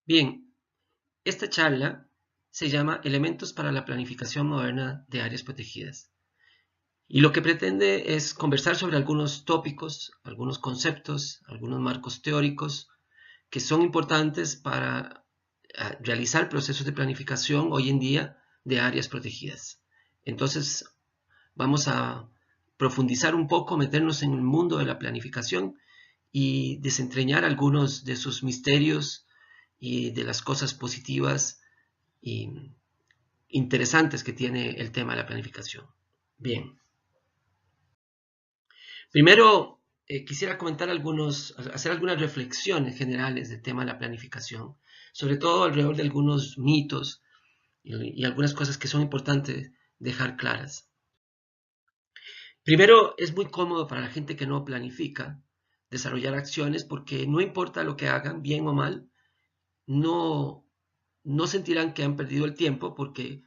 Bien, esta charla se llama Elementos para la planificación moderna de áreas protegidas. Y lo que pretende es conversar sobre algunos tópicos, algunos conceptos, algunos marcos teóricos que son importantes para realizar procesos de planificación hoy en día de áreas protegidas. Entonces, vamos a profundizar un poco, meternos en el mundo de la planificación y desentrañar algunos de sus misterios y de las cosas positivas y interesantes que tiene el tema de la planificación. Bien. Primero, quisiera comentar hacer algunas reflexiones generales del tema de la planificación, sobre todo alrededor de algunos mitos y algunas cosas que son importantes dejar claras. Primero, es muy cómodo para la gente que no planifica desarrollar acciones porque no importa lo que hagan, bien o mal, no sentirán que han perdido el tiempo porque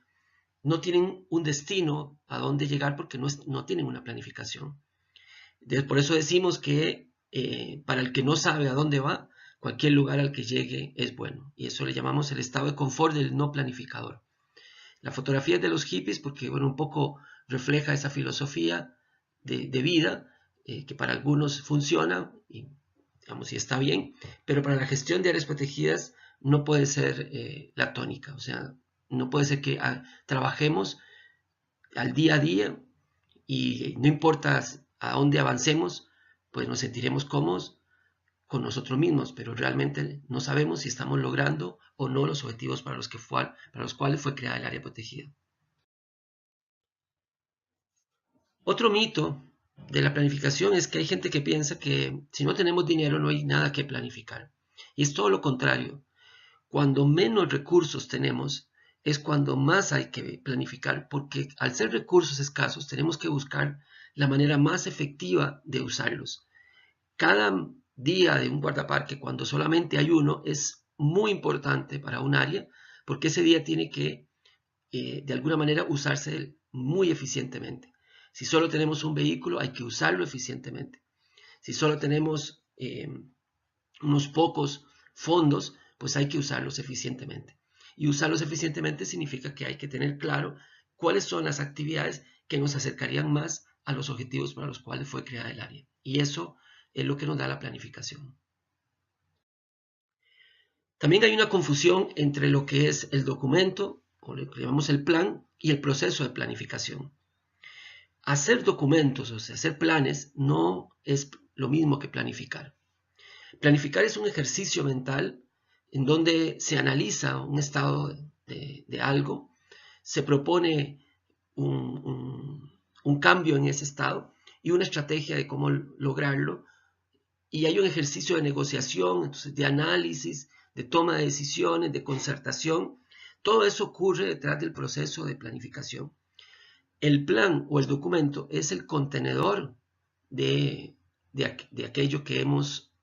no tienen un destino a dónde llegar porque no tienen una planificación. Por eso decimos que para el que no sabe a dónde va, cualquier lugar al que llegue es bueno. Y eso le llamamos el estado de confort del no planificador. La fotografía es de los hippies porque, bueno, un poco refleja esa filosofía de vida que para algunos funciona y, digamos, y está bien, pero para la gestión de áreas protegidas no puede ser la tónica. O sea, no puede ser que trabajemos al día a día y no importa a dónde avancemos, pues nos sentiremos cómodos con nosotros mismos, pero realmente no sabemos si estamos logrando o no los objetivos para los cuales fue creada el área protegida. Otro mito de la planificación es que hay gente que piensa que si no tenemos dinero no hay nada que planificar. Y es todo lo contrario. Cuando menos recursos tenemos es cuando más hay que planificar, porque al ser recursos escasos tenemos que buscar la manera más efectiva de usarlos. Cada día de un guardaparque, cuando solamente hay uno, es muy importante para un área, porque ese día tiene que, de alguna manera, usarse muy eficientemente. Si solo tenemos un vehículo, hay que usarlo eficientemente. Si solo tenemos unos pocos fondos, pues hay que usarlos eficientemente. Y usarlos eficientemente significa que hay que tener claro cuáles son las actividades que nos acercarían más a los objetivos para los cuales fue creada el área. Y eso es lo que nos da la planificación. También hay una confusión entre lo que es el documento, o lo que llamamos el plan, y el proceso de planificación. Hacer documentos, o sea, hacer planes, no es lo mismo que planificar. Planificar es un ejercicio mental en donde se analiza un estado de algo, se propone un cambio en ese estado y una estrategia de cómo lograrlo. Y hay un ejercicio de negociación, entonces, de análisis, de toma de decisiones, de concertación. Todo eso ocurre detrás del proceso de planificación. El plan o el documento es el contenedor de aquello que hemos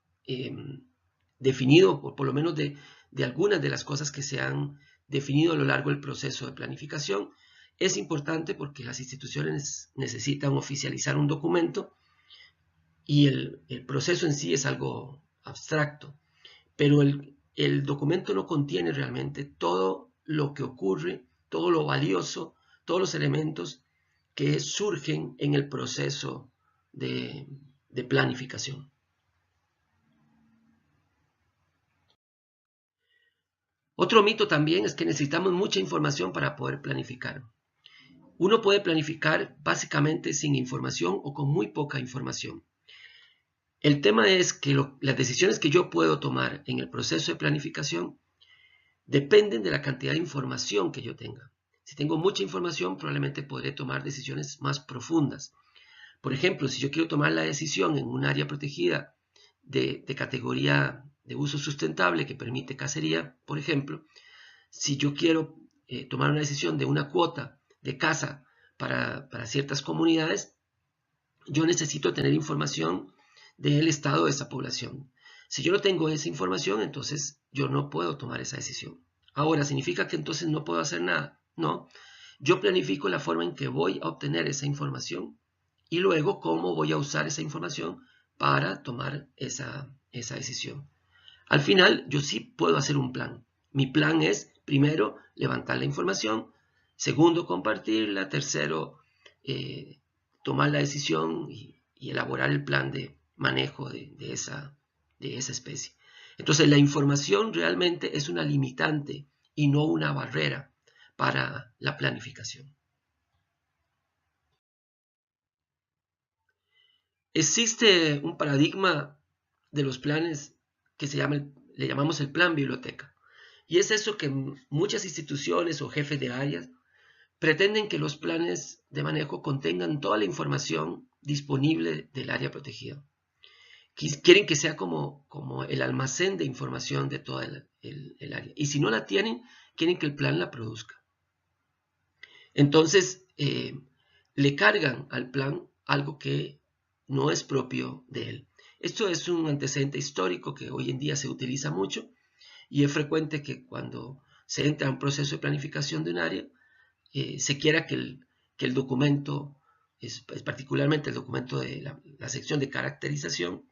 definido, o por lo menos de algunas de las cosas que se han definido a lo largo del proceso de planificación. Es importante porque las instituciones necesitan oficializar un documento y el proceso en sí es algo abstracto, pero el documento no contiene realmente todo lo que ocurre, todo lo valioso, todos los elementos que surgen en el proceso de planificación. Otro mito también es que necesitamos mucha información para poder planificar. Uno puede planificar básicamente sin información o con muy poca información. El tema es que las decisiones que yo puedo tomar en el proceso de planificación dependen de la cantidad de información que yo tenga. Si tengo mucha información, probablemente podré tomar decisiones más profundas. Por ejemplo, si yo quiero tomar la decisión en un área protegida de categoría de uso sustentable que permite cacería, por ejemplo, si yo quiero tomar una decisión de una cuota de caza para ciertas comunidades, yo necesito tener información del estado de esa población. Si yo no tengo esa información, entonces yo no puedo tomar esa decisión. Ahora, ¿significa que entonces no puedo hacer nada? No. Yo planifico la forma en que voy a obtener esa información y luego cómo voy a usar esa información para tomar esa decisión. Al final, yo sí puedo hacer un plan, Mi plan es, primero, levantar la información, segundo, compartirla, tercero, tomar la decisión y elaborar el plan de manejo de esa especie. Entonces, la información realmente es una limitante y no una barrera para la planificación. Existe un paradigma de los planes que le llamamos el plan biblioteca. Y es eso que muchas instituciones o jefes de áreas pretenden que los planes de manejo contengan toda la información disponible del área protegida. Quieren que sea como el almacén de información de toda el área. Y si no la tienen, quieren que el plan la produzca. Entonces, le cargan al plan algo que no es propio de él. Esto es un antecedente histórico que hoy en día se utiliza mucho y es frecuente que cuando se entra a un proceso de planificación de un área, se quiera que el documento, particularmente el documento de la sección de caracterización,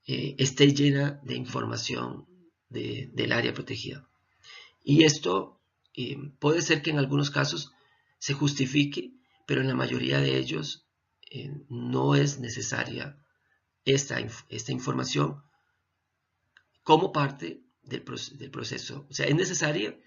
esté llena de información del área protegida. Y esto puede ser que en algunos casos se justifique, pero en la mayoría de ellos no es necesaria esta información como parte del proceso. O sea, es necesaria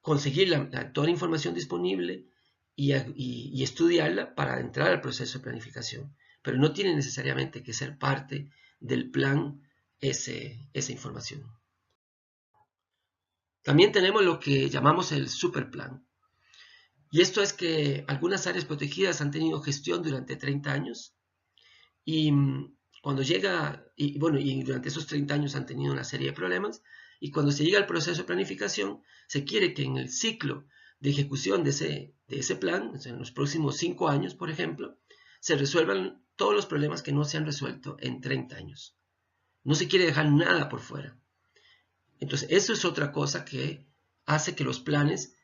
conseguir toda la información disponible y estudiarla para entrar al proceso de planificación, pero no tiene necesariamente que ser parte del plan esa información. También tenemos lo que llamamos el superplan. Y esto es que algunas áreas protegidas han tenido gestión durante 30 años y cuando llega, y durante esos 30 años han tenido una serie de problemas, y cuando se llega al proceso de planificación, se quiere que en el ciclo de ejecución de ese plan, o sea, en los próximos 5 años, por ejemplo, se resuelvan todos los problemas que no se han resuelto en 30 años. No se quiere dejar nada por fuera. Entonces, eso es otra cosa que hace que los planes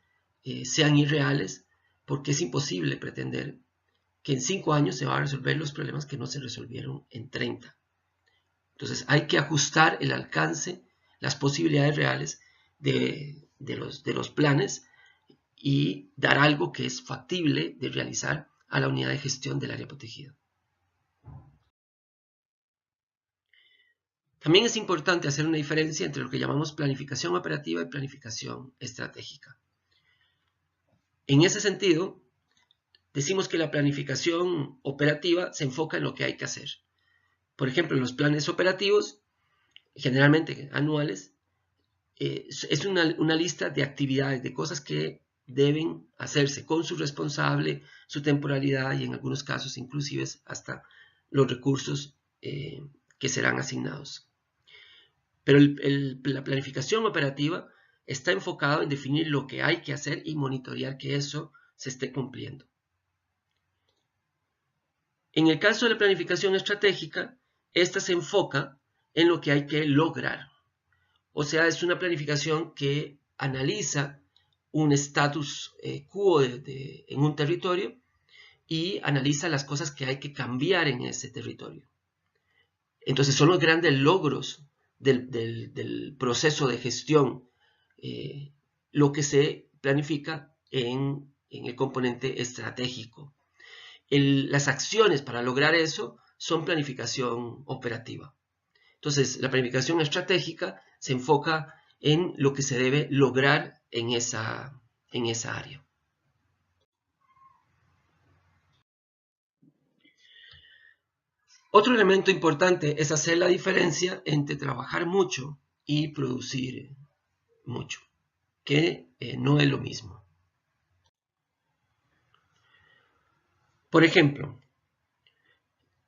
sean irreales, porque es imposible pretender que en 5 años se van a resolver los problemas que no se resolvieron en 30. Entonces, hay que ajustar el alcance, las posibilidades reales de los planes y dar algo que es factible de realizar a la unidad de gestión del área protegida. También es importante hacer una diferencia entre lo que llamamos planificación operativa y planificación estratégica. En ese sentido, decimos que la planificación operativa se enfoca en lo que hay que hacer. Por ejemplo, en los planes operativos, generalmente anuales, es una lista de actividades, de cosas que deben hacerse con su responsable, su temporalidad y en algunos casos inclusive hasta los recursos que serán asignados. Pero la planificación operativa está enfocada en definir lo que hay que hacer y monitorear que eso se esté cumpliendo. En el caso de la planificación estratégica, esta se enfoca en lo que hay que lograr. O sea, es una planificación que analiza un status quo en un territorio y analiza las cosas que hay que cambiar en ese territorio. Entonces son los grandes logros del proceso de gestión lo que se planifica en el componente estratégico. Las acciones para lograr eso son planificación operativa. Entonces, la planificación estratégica se enfoca en lo que se debe lograr en esa área. Otro elemento importante es hacer la diferencia entre trabajar mucho y producir mucho, que no es lo mismo. Por ejemplo,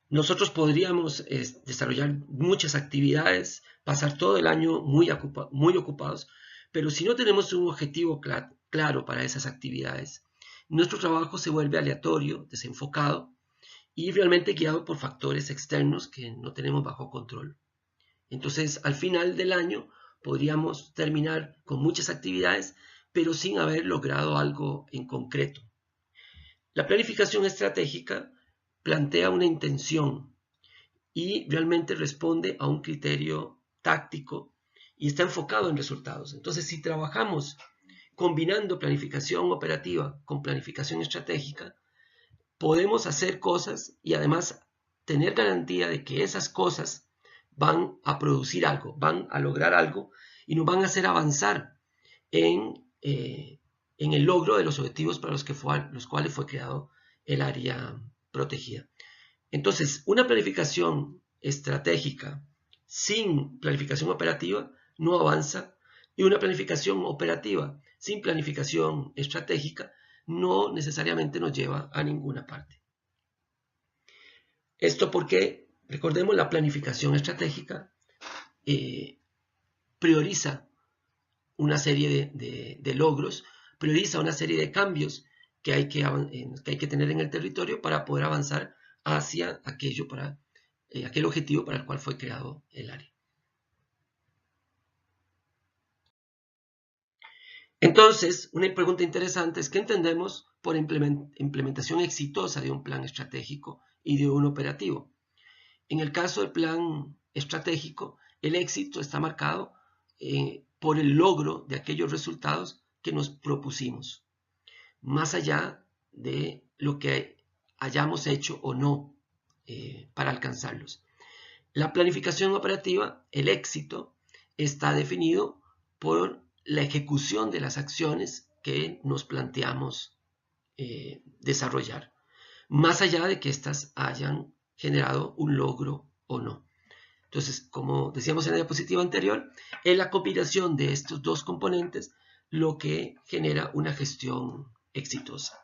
nosotros podríamos desarrollar muchas actividades, pasar todo el año muy ocupados, pero si no tenemos un objetivo claro para esas actividades, nuestro trabajo se vuelve aleatorio, desenfocado y realmente guiado por factores externos que no tenemos bajo control. Entonces, al final del año podríamos terminar con muchas actividades, pero sin haber logrado algo en concreto. La planificación estratégica plantea una intención y realmente responde a un criterio táctico y está enfocado en resultados. Entonces, si trabajamos combinando planificación operativa con planificación estratégica, podemos hacer cosas y además tener garantía de que esas cosas van a producir algo, van a lograr algo y nos van a hacer avanzar en el logro de los objetivos para los cuales fue creado el área protegida. Entonces, una planificación estratégica sin planificación operativa no avanza, y una planificación operativa sin planificación estratégica no necesariamente nos lleva a ninguna parte. Esto porque, recordemos, la planificación estratégica prioriza una serie de logros, prioriza una serie de cambios que hay que tener en el territorio para poder avanzar hacia aquel objetivo para el cual fue creado el área. Entonces, una pregunta interesante es: ¿qué entendemos por implementación exitosa de un plan estratégico y de un operativo? En el caso del plan estratégico, el éxito está marcado por el logro de aquellos resultados que nos propusimos, más allá de lo que hayamos hecho o no para alcanzarlos. La planificación operativa, el éxito, está definido por la ejecución de las acciones que nos planteamos desarrollar, más allá de que éstas hayan generado un logro o no. Entonces, como decíamos en la diapositiva anterior, es la combinación de estos dos componentes lo que genera una gestión exitosa.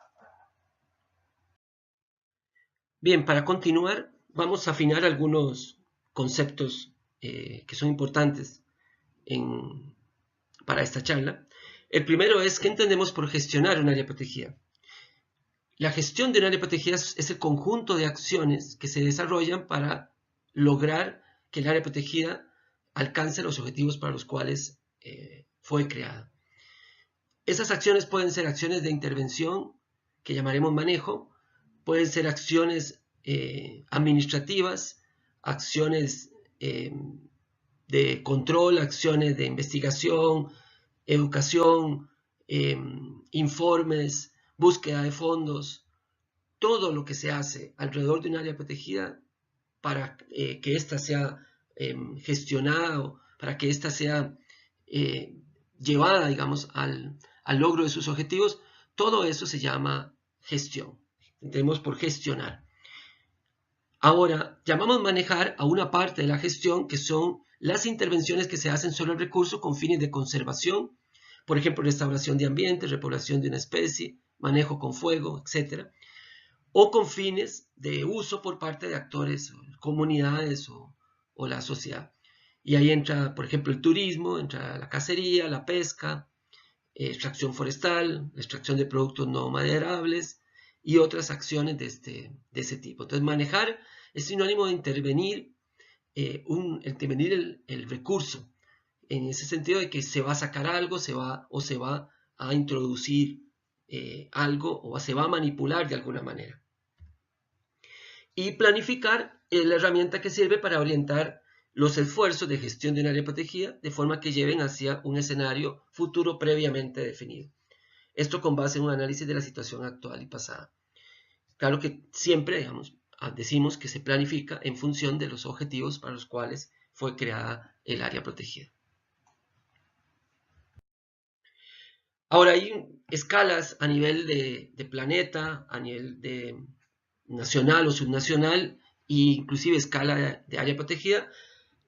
Bien, para continuar, vamos a afinar algunos conceptos que son importantes para esta charla. El primero es: ¿qué entendemos por gestionar un área protegida? La gestión de un área protegida es el conjunto de acciones que se desarrollan para lograr que el área protegida alcance los objetivos para los cuales fue creada. Esas acciones pueden ser acciones de intervención, que llamaremos manejo, pueden ser acciones administrativas, acciones de control, acciones de investigación, educación, informes, búsqueda de fondos, todo lo que se hace alrededor de un área protegida para que ésta sea gestionada, para que ésta sea llevada, digamos, al logro de sus objetivos. Todo eso se llama gestión. Entendemos por gestionar. Ahora, llamamos manejar a una parte de la gestión, que son las intervenciones que se hacen sobre el recurso con fines de conservación, por ejemplo, restauración de ambiente, repoblación de una especie, manejo con fuego, etc. O con fines de uso por parte de actores, comunidades o la sociedad. Y ahí entra, por ejemplo, el turismo, entra la cacería, la pesca, extracción forestal, la extracción de productos no maderables y otras acciones de ese tipo. Entonces, manejar es sinónimo de intervenir, el recurso, en ese sentido de que se va a sacar algo, se va a introducir algo, o se va a manipular de alguna manera. Y planificar es la herramienta que sirve para orientar los esfuerzos de gestión de un área protegida de forma que lleven hacia un escenario futuro previamente definido. Esto con base en un análisis de la situación actual y pasada. Claro que siempre, digamos, decimos que se planifica en función de los objetivos para los cuales fue creada el área protegida. Ahora, hay escalas a nivel de planeta, a nivel de nacional o subnacional, e inclusive escala de área protegida.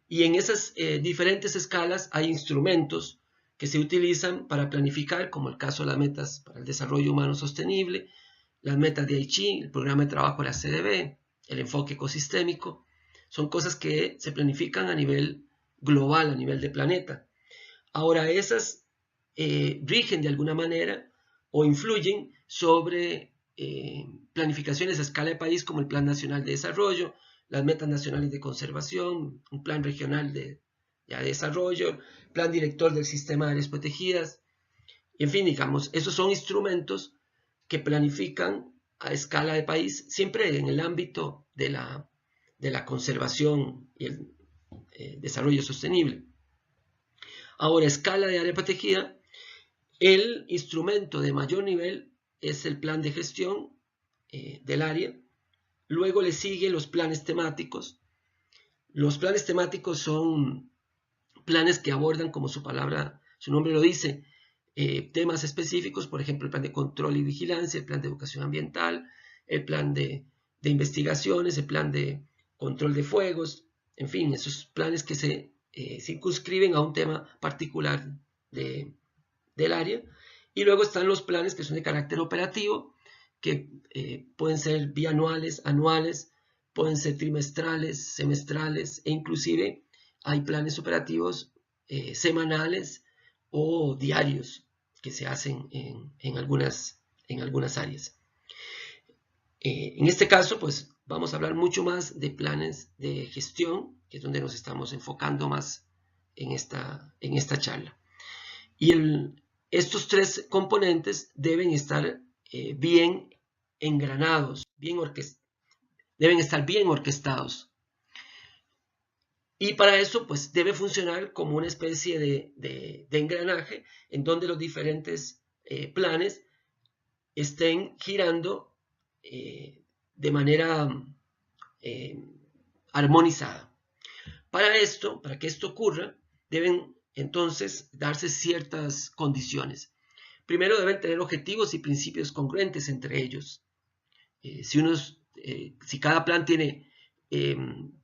Y en esas diferentes escalas hay instrumentos que se utilizan para planificar, como el caso de las metas para el desarrollo humano sostenible, las metas de Aichi, el programa de trabajo de la CDB, el enfoque ecosistémico. Son cosas que se planifican a nivel global, a nivel de planeta. Ahora, esas rigen de alguna manera o influyen sobre planificaciones a escala de país, como el Plan Nacional de Desarrollo, las metas nacionales de conservación, un plan regional de desarrollo, plan director del sistema de áreas protegidas. En fin, digamos, esos son instrumentos que planifican a escala de país, siempre en el ámbito de la conservación y el desarrollo sostenible. Ahora, escala de área protegida. El instrumento de mayor nivel es el plan de gestión del área. Luego le siguen los planes temáticos. Los planes temáticos son planes que abordan, como su nombre lo dice, temas específicos, por ejemplo, el plan de control y vigilancia, el plan de educación ambiental, el plan de investigaciones, el plan de control de fuegos, en fin, esos planes que se circunscriben a un tema particular del área. Y luego están los planes que son de carácter operativo, que pueden ser bianuales, anuales, pueden ser trimestrales, semestrales, e inclusive hay planes operativos semanales o diarios que se hacen en algunas áreas. En este caso, pues vamos a hablar mucho más de planes de gestión, que es donde nos estamos enfocando más en esta charla. Y estos tres componentes deben estar bien engranados, deben estar bien orquestados. Y para eso, pues debe funcionar como una especie de engranaje en donde los diferentes planes estén girando de manera armonizada. Para que esto ocurra, deben entonces darse ciertas condiciones. Primero, deben tener objetivos y principios congruentes entre ellos. Si cada plan tiene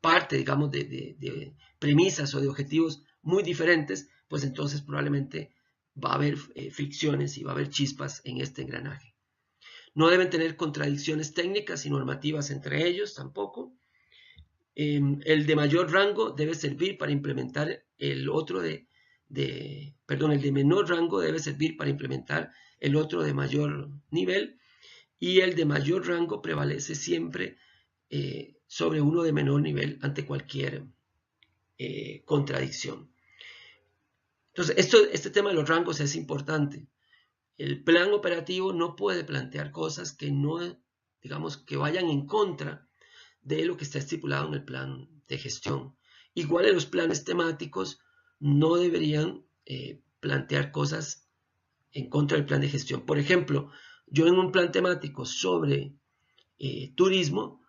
parte, digamos, de premisas o de objetivos muy diferentes, pues entonces probablemente va a haber fricciones y va a haber chispas en este engranaje. No deben tener contradicciones técnicas y normativas entre ellos tampoco. El de mayor rango debe servir para implementar el de menor rango debe servir para implementar el otro de mayor nivel, y el de mayor rango prevalece siempre sobre uno de menor nivel ante cualquier contradicción. Entonces, este tema de los rangos es importante. El plan operativo no puede plantear cosas que no, digamos, que vayan en contra de lo que está estipulado en el plan de gestión. Igual en los planes temáticos no deberían plantear cosas en contra del plan de gestión. Por ejemplo, yo en un plan temático sobre turismo,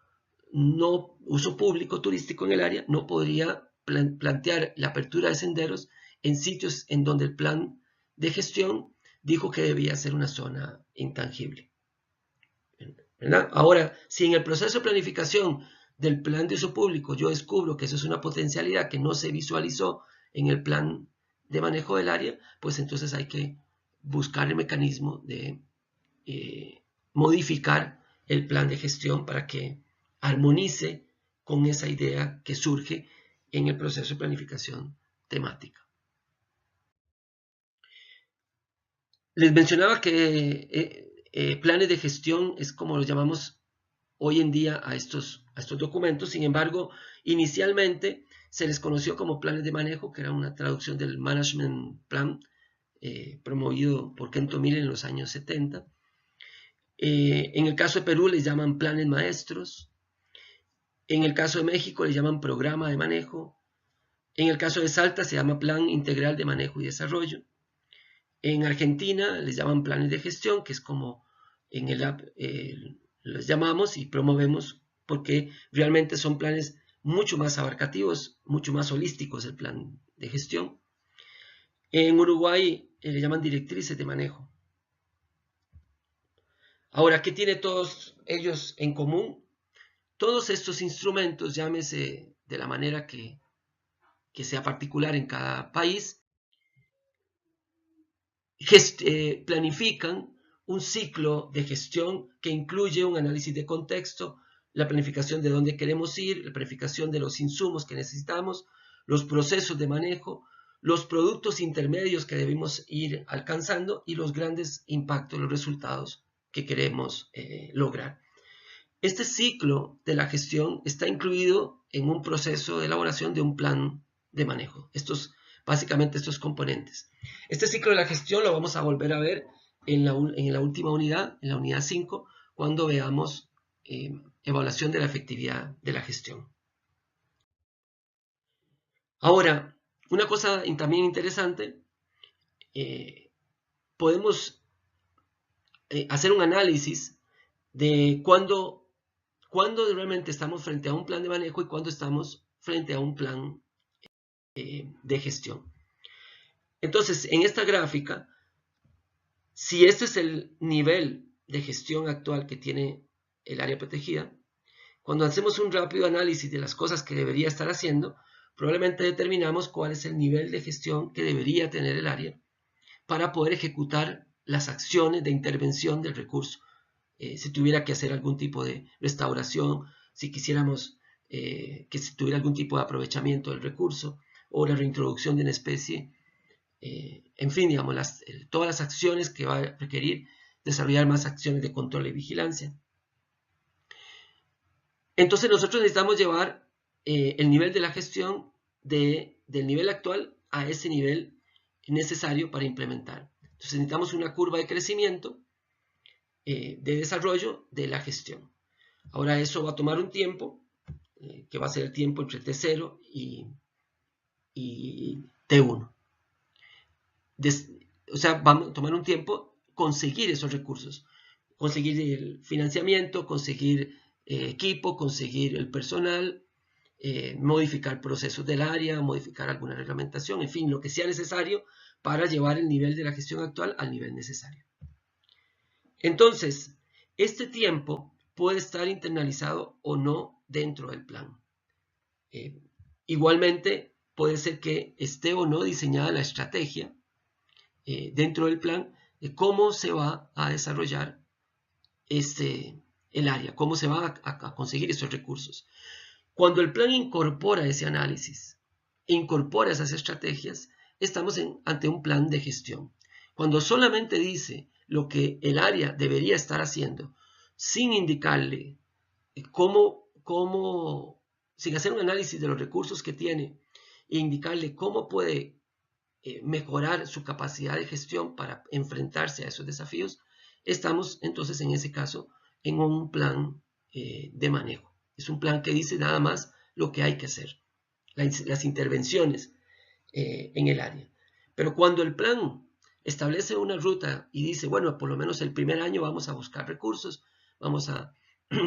uso público turístico en el área, no podría plantear la apertura de senderos en sitios en donde el plan de gestión dijo que debía ser una zona intangible, ¿verdad? Ahora, si en el proceso de planificación del plan de uso público yo descubro que eso es una potencialidad que no se visualizó en el plan de manejo del área, pues entonces hay que buscar el mecanismo de modificar el plan de gestión para que armonice con esa idea que surge en el proceso de planificación temática. Les mencionaba que planes de gestión es como los llamamos hoy en día a estos documentos. Sin embargo, inicialmente se les conoció como planes de manejo, que era una traducción del Management Plan promovido por Kento Miller en los años 70. En el caso de Perú les llaman planes maestros. En el caso de México les llaman programa de manejo. En el caso de Salta se llama Plan Integral de Manejo y Desarrollo. En Argentina les llaman planes de gestión, que es como en el app los llamamos y promovemos, porque realmente son planes mucho más abarcativos, mucho más holísticos el plan de gestión. En Uruguay le llaman directrices de manejo. Ahora, ¿qué tiene todos ellos en común? Todos estos instrumentos, llámese de la manera que sea particular en cada país, planifican un ciclo de gestión que incluye un análisis de contexto, la planificación de dónde queremos ir, la planificación de los insumos que necesitamos, los procesos de manejo, los productos intermedios que debemos ir alcanzando y los grandes impactos, los resultados que queremos lograr. Este ciclo de la gestión está incluido en un proceso de elaboración de un plan de manejo. Básicamente estos componentes. Este ciclo de la gestión lo vamos a volver a ver en la última unidad, en la unidad 5, cuando veamos evaluación de la efectividad de la gestión. Ahora, Una cosa también interesante, podemos hacer un análisis de cuándo realmente estamos frente a un plan de manejo y cuándo estamos frente a un plan de gestión. Entonces, en esta gráfica, si este es el nivel de gestión actual que tiene el área protegida, cuando hacemos un rápido análisis de las cosas que debería estar haciendo, probablemente determinamos cuál es el nivel de gestión que debería tener el área para poder ejecutar las acciones de intervención del recurso. Si tuviera que hacer algún tipo de restauración, si quisiéramos que se tuviera algún tipo de aprovechamiento del recurso o la reintroducción de una especie, en fin, digamos, todas las acciones que va a requerir desarrollar más acciones de control y vigilancia. Entonces nosotros necesitamos llevar el nivel de la gestión del nivel actual a ese nivel necesario para implementar. Entonces necesitamos una curva de crecimiento de desarrollo de la gestión. Ahora eso va a tomar un tiempo, que va a ser el tiempo entre T0 y T1. O sea, va a tomar un tiempo conseguir esos recursos, conseguir el financiamiento, conseguir equipo, conseguir el personal, modificar procesos del área, modificar alguna reglamentación, en fin, lo que sea necesario para llevar el nivel de la gestión actual al nivel necesario. Entonces, este tiempo puede estar internalizado o no dentro del plan. Igualmente, puede ser que esté o no diseñada la estrategia dentro del plan de cómo se va a desarrollar el área, cómo se va a conseguir esos recursos. Cuando el plan incorpora ese análisis, incorpora esas estrategias, estamos ante un plan de gestión. Cuando solamente dice lo que el área debería estar haciendo, sin indicarle sin hacer un análisis de los recursos que tiene e indicarle cómo puede mejorar su capacidad de gestión para enfrentarse a esos desafíos, estamos entonces en ese caso en un plan de manejo. Es un plan que dice nada más lo que hay que hacer, las intervenciones en el área. Pero cuando el plan establece una ruta y dice, bueno, por lo menos el primer año vamos a buscar recursos, vamos a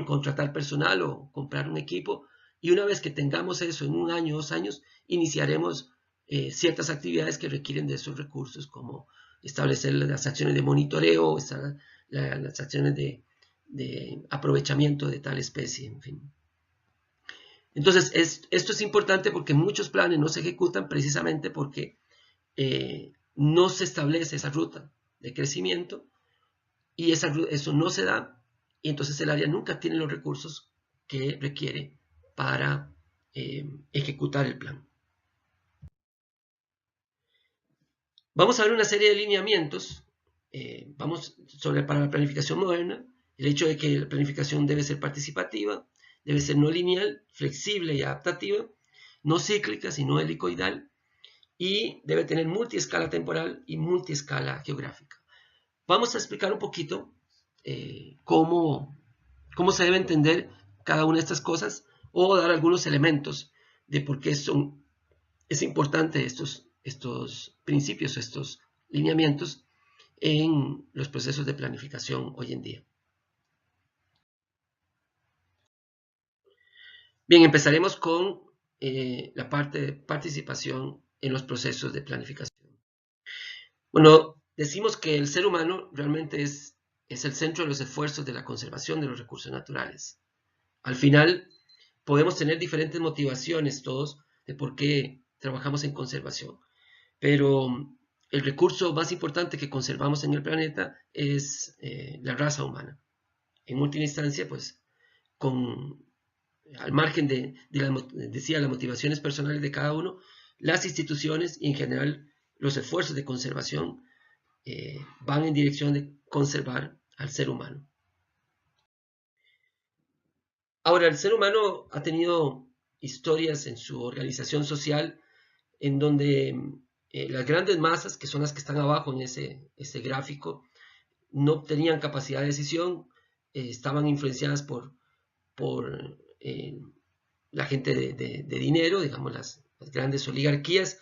contratar personal o comprar un equipo, y una vez que tengamos eso en un año, 2 años, iniciaremos ciertas actividades que requieren de esos recursos, como establecer las acciones de monitoreo, las acciones de aprovechamiento de tal especie, en fin. Entonces, esto es importante porque muchos planes no se ejecutan precisamente porque no se establece esa ruta de crecimiento y eso no se da, y entonces el área nunca tiene los recursos que requiere para ejecutar el plan. Vamos a ver una serie de lineamientos para la planificación moderna, el hecho de que la planificación debe ser participativa, debe ser no lineal, flexible y adaptativa, no cíclica, sino helicoidal, y debe tener multiescala temporal y multiescala geográfica. Vamos a explicar un poquito cómo se debe entender cada una de estas cosas o dar algunos elementos de por qué es importante estos principios, estos lineamientos en los procesos de planificación hoy en día. Bien, empezaremos con la parte de participación en los procesos de planificación. Bueno, decimos que el ser humano realmente es el centro de los esfuerzos de la conservación de los recursos naturales. Al final, podemos tener diferentes motivaciones todos de por qué trabajamos en conservación, pero el recurso más importante que conservamos en el planeta es la raza humana. En última instancia, pues, al margen de las motivaciones personales de cada uno, las instituciones y en general los esfuerzos de conservación van en dirección de conservar al ser humano. Ahora, el ser humano ha tenido historias en su organización social en donde las grandes masas, que son las que están abajo en ese gráfico, no tenían capacidad de decisión, estaban influenciadas por la gente de dinero, digamos las grandes oligarquías,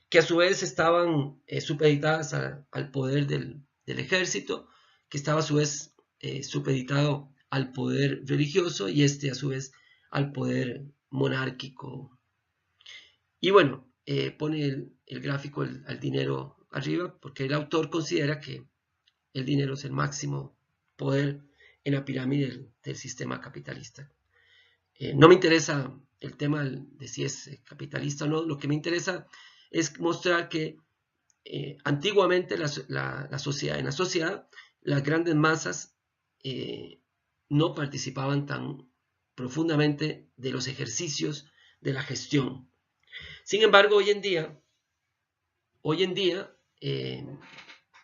que a su vez estaban supeditadas al poder del ejército, que estaba a su vez supeditado al poder religioso y a su vez al poder monárquico. Y bueno, pone el gráfico al dinero arriba porque el autor considera que el dinero es el máximo poder en la pirámide del sistema capitalista. No me interesa el tema de si es capitalista o no, lo que me interesa es mostrar que antiguamente en la sociedad, las grandes masas no participaban tan profundamente de los ejercicios de la gestión. Sin embargo, hoy en día,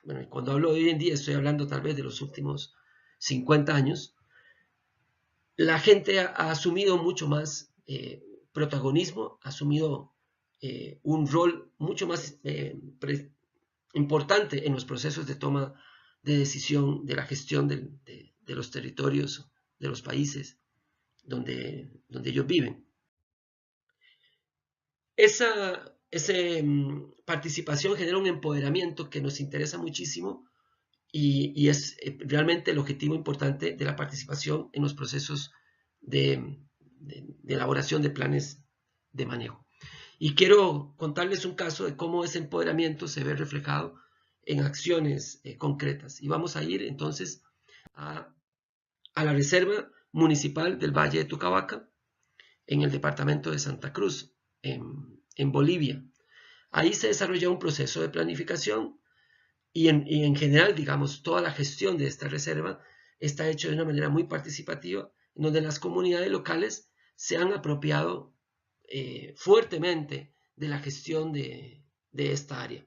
bueno, cuando hablo de hoy en día estoy hablando tal vez de los últimos 50 años, la gente ha asumido mucho más protagonismo, ha asumido un rol mucho más importante en los procesos de toma de decisión de la gestión de los territorios, de los países donde ellos viven. Esa participación genera un empoderamiento que nos interesa muchísimo y es realmente el objetivo importante de la participación en los procesos de elaboración de planes de manejo. Y quiero contarles un caso de cómo ese empoderamiento se ve reflejado en acciones concretas. Y vamos a ir entonces a la Reserva Municipal del Valle de Tucabaca, en el departamento de Santa Cruz, en Bolivia. Ahí se desarrolla un proceso de planificación y en general, digamos, toda la gestión de esta reserva está hecha de una manera muy participativa, en donde las comunidades locales se han apropiado fuertemente de la gestión de esta área,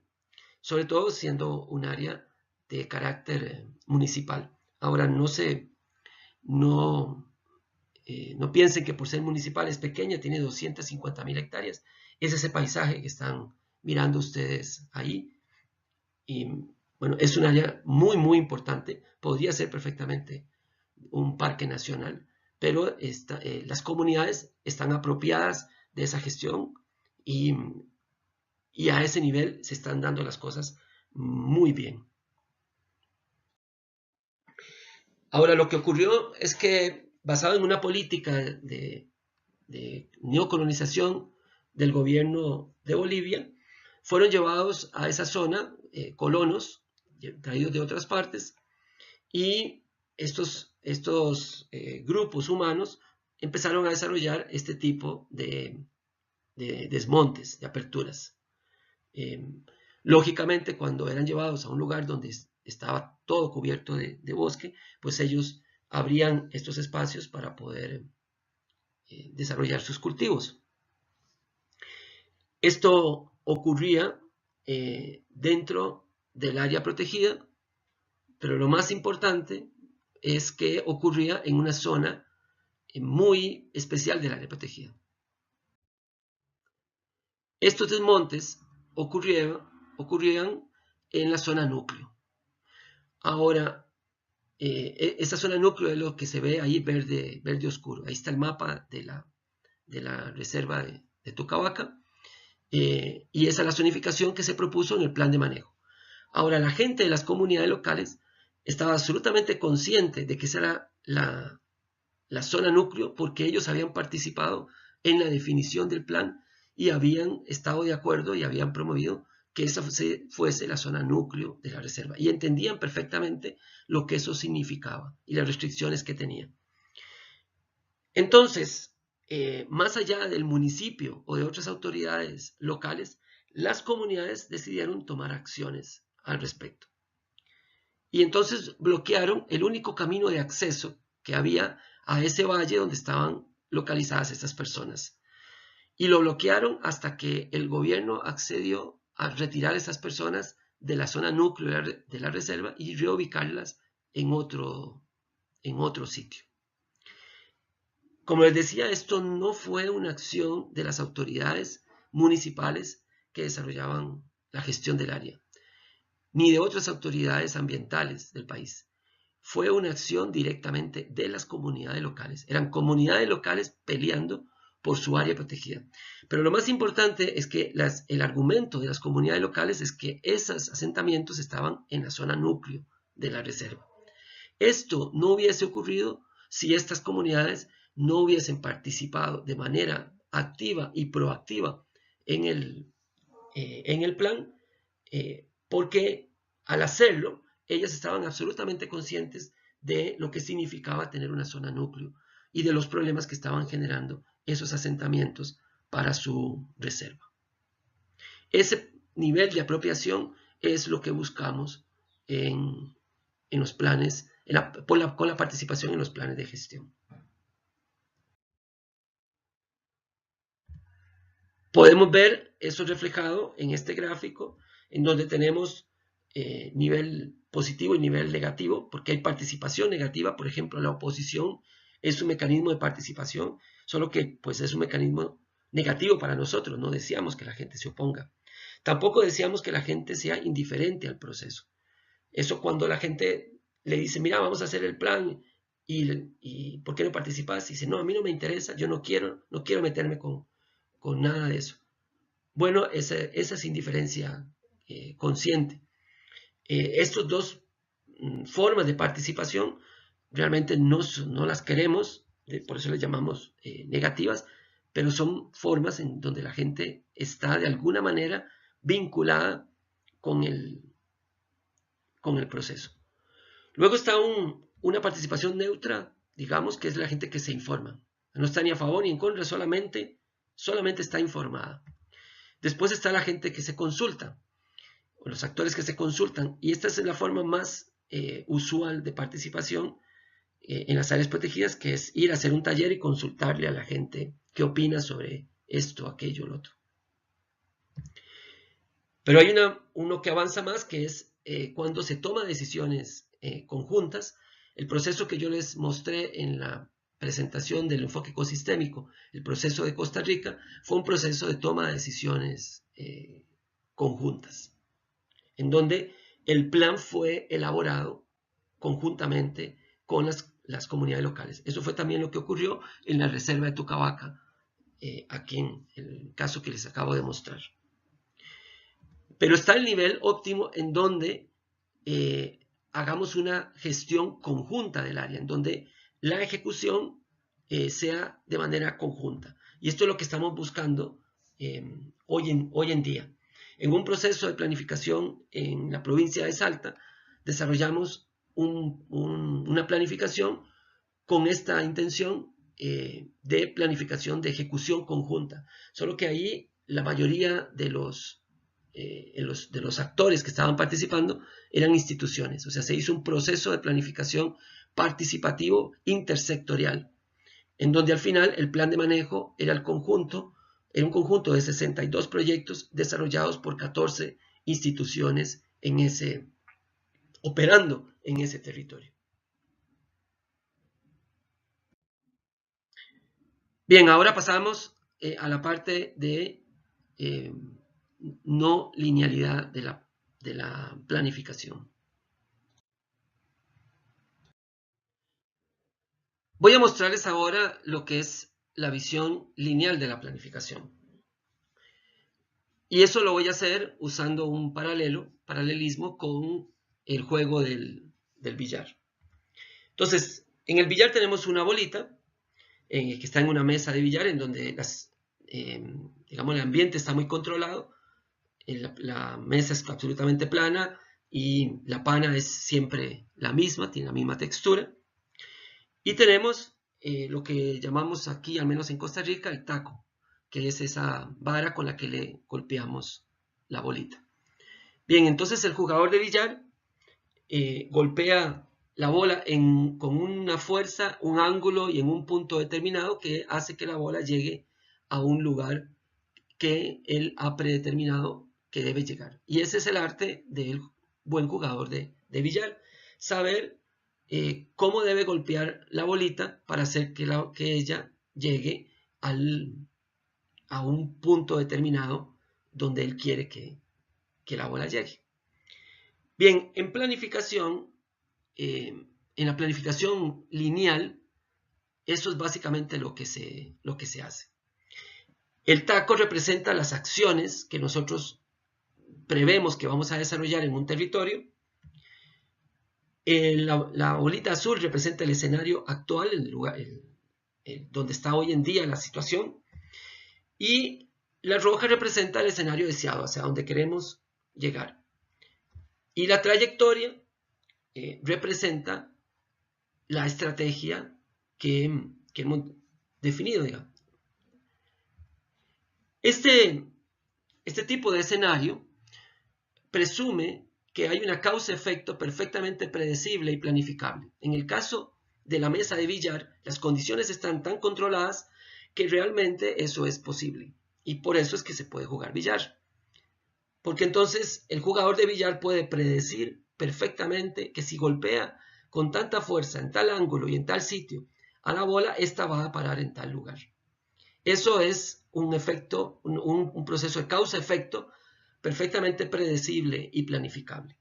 sobre todo siendo un área de carácter municipal. Ahora, no piensen que por ser municipal es pequeña, tiene 250.000 hectáreas. Es ese paisaje que están mirando ustedes ahí. Y bueno, es un área muy, muy importante. Podría ser perfectamente un parque nacional, pero las comunidades están apropiadas de esa gestión y a ese nivel se están dando las cosas muy bien. Ahora, lo que ocurrió es que, basado en una política de neocolonización del gobierno de Bolivia, fueron llevados a esa zona colonos traídos de otras partes y estos grupos humanos empezaron a desarrollar este tipo de desmontes, de aperturas. Lógicamente, cuando eran llevados a un lugar donde estaba todo cubierto de bosque, pues ellos abrían estos espacios para poder desarrollar sus cultivos. Esto ocurría dentro del área protegida, pero lo más importante es que ocurría en una zona muy especial del área protegida. Estos desmontes ocurrían en la zona núcleo. Ahora, esa zona núcleo es lo que se ve ahí verde oscuro. Ahí está el mapa de la reserva de Tucabaca. Y esa es la zonificación que se propuso en el plan de manejo. Ahora, la gente de las comunidades locales estaba absolutamente consciente de que esa era la zona núcleo porque ellos habían participado en la definición del plan y habían estado de acuerdo y habían promovido que esa fuese la zona núcleo de la reserva y entendían perfectamente lo que eso significaba y las restricciones que tenía. Entonces, más allá del municipio o de otras autoridades locales, las comunidades decidieron tomar acciones al respecto. Y entonces bloquearon el único camino de acceso que había a ese valle donde estaban localizadas estas personas. Y lo bloquearon hasta que el gobierno accedió a retirar a esas personas de la zona núcleo de la reserva y reubicarlas en otro sitio. Como les decía, esto no fue una acción de las autoridades municipales que desarrollaban la gestión del área, ni de otras autoridades ambientales del país. Fue una acción directamente de las comunidades locales. Eran comunidades locales peleando por su área protegida. Pero lo más importante es que el argumento de las comunidades locales es que esos asentamientos estaban en la zona núcleo de la reserva. Esto no hubiese ocurrido si estas comunidades no hubiesen participado de manera activa y proactiva en el plan, porque al hacerlo, ellas estaban absolutamente conscientes de lo que significaba tener una zona núcleo y de los problemas que estaban generando esos asentamientos para su reserva. Ese nivel de apropiación es lo que buscamos en los planes, con la participación en los planes de gestión. Podemos ver eso reflejado en este gráfico, en donde tenemos nivel positivo y nivel negativo, porque hay participación negativa. Por ejemplo, la oposición es un mecanismo de participación, solo que pues es un mecanismo negativo para nosotros. No deseamos que la gente se oponga. Tampoco deseamos que la gente sea indiferente al proceso. Eso cuando la gente le dice, mira, vamos a hacer el plan y ¿por qué no participas? Y dice, no, a mí no me interesa, yo no quiero meterme con nada de eso. Bueno, esa es indiferencia consciente. Estas dos formas de participación realmente no las queremos, por eso les llamamos negativas, pero son formas en donde la gente está de alguna manera vinculada con el proceso. Luego está una participación neutra, digamos, que es la gente que se informa. No está ni a favor ni en contra, solamente está informada. Después está la gente que se consulta, o los actores que se consultan, y esta es la forma más usual de participación en las áreas protegidas, que es ir a hacer un taller y consultarle a la gente qué opina sobre esto, aquello, lo otro. Pero hay uno que avanza más, que es cuando se toma decisiones conjuntas. El proceso que yo les mostré en la presentación del enfoque ecosistémico, el proceso de Costa Rica, fue un proceso de toma de decisiones conjuntas, en donde el plan fue elaborado conjuntamente con las comunidades locales. Eso fue también lo que ocurrió en la reserva de Tucabaca, aquí en el caso que les acabo de mostrar. Pero está el nivel óptimo en donde hagamos una gestión conjunta del área, en donde la ejecución sea de manera conjunta. Y esto es lo que estamos buscando hoy en día. En un proceso de planificación en la provincia de Salta, desarrollamos una planificación con esta intención de planificación de ejecución conjunta. Solo que ahí la mayoría de los actores que estaban participando eran instituciones. O sea, se hizo un proceso de planificación participativo intersectorial, en donde al final el plan de manejo era un conjunto de 62 proyectos desarrollados por 14 instituciones operando en ese territorio. Bien, ahora pasamos a la parte de no linealidad de la planificación. Voy a mostrarles ahora lo que es la visión lineal de la planificación. Y eso lo voy a hacer usando un paralelismo con el juego del billar. Entonces, en el billar tenemos una bolita que está en una mesa de billar en donde digamos, el ambiente está muy controlado, la mesa es absolutamente plana y la pana es siempre la misma, tiene la misma textura. Y tenemos lo que llamamos aquí, al menos en Costa Rica, el taco, que es esa vara con la que le golpeamos la bolita. Bien, entonces el jugador de billar golpea la bola con una fuerza, un ángulo y en un punto determinado que hace que la bola llegue a un lugar que él ha predeterminado que debe llegar. Y ese es el arte del buen jugador de billar, saber cómo debe golpear la bolita para hacer que ella llegue a un punto determinado donde él quiere que la bola llegue. Bien, en planificación, en la planificación lineal, eso es básicamente lo que se hace. El taco representa las acciones que nosotros prevemos que vamos a desarrollar en un territorio. La bolita azul representa el escenario actual, el lugar donde está hoy en día la situación. Y la roja representa el escenario deseado, hacia donde queremos llegar. Y la trayectoria representa la estrategia que hemos definido, digamos. Este tipo de escenario presume que hay una causa-efecto perfectamente predecible y planificable. En el caso de la mesa de billar, las condiciones están tan controladas que realmente eso es posible. Y por eso es que se puede jugar billar. Porque entonces el jugador de billar puede predecir perfectamente que si golpea con tanta fuerza en tal ángulo y en tal sitio a la bola, esta va a parar en tal lugar. Eso es un efecto, un proceso de causa-efecto perfectamente predecible y planificable.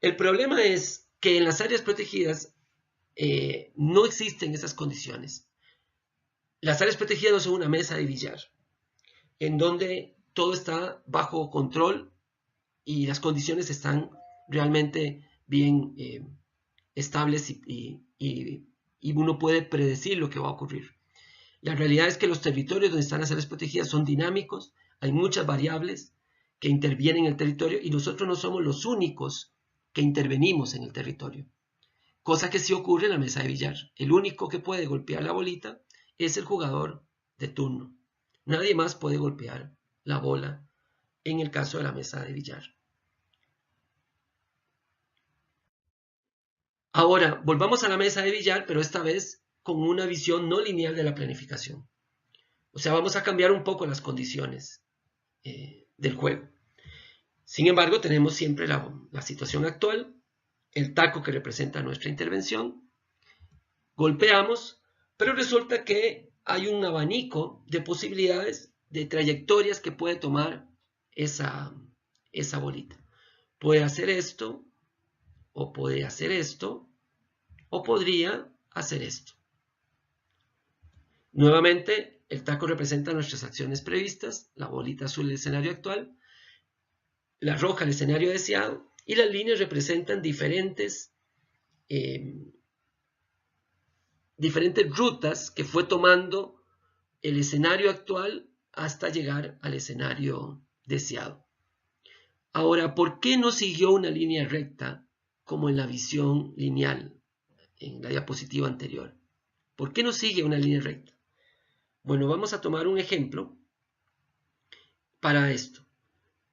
El problema es que en las áreas protegidas no existen esas condiciones. Las áreas protegidas no son una mesa de billar, en donde todo está bajo control y las condiciones están realmente bien estables y uno puede predecir lo que va a ocurrir. La realidad es que los territorios donde están las áreas protegidas son dinámicos, hay muchas variables que intervienen en el territorio y nosotros no somos los únicos que intervenimos en el territorio. Cosa que sí ocurre en la mesa de billar. El único que puede golpear la bolita es el jugador de turno. Nadie más puede golpear la bola en el caso de la mesa de billar. Ahora, volvamos a la mesa de billar, pero esta vez con una visión no lineal de la planificación. O sea, vamos a cambiar un poco las condiciones del juego. Sin embargo, tenemos siempre la situación actual, el taco que representa nuestra intervención, golpeamos, pero resulta que hay un abanico de posibilidades, de trayectorias que puede tomar esa bolita. Puede hacer esto, o puede hacer esto, o podría hacer esto. Nuevamente, el taco representa nuestras acciones previstas, la bolita azul el escenario actual, la roja el escenario deseado, y las líneas representan diferentes rutas que fue tomando el escenario actual hasta llegar al escenario deseado. Ahora, ¿por qué no siguió una línea recta como en la visión lineal en la diapositiva anterior? ¿Por qué no sigue una línea recta? Bueno, vamos a tomar un ejemplo para esto.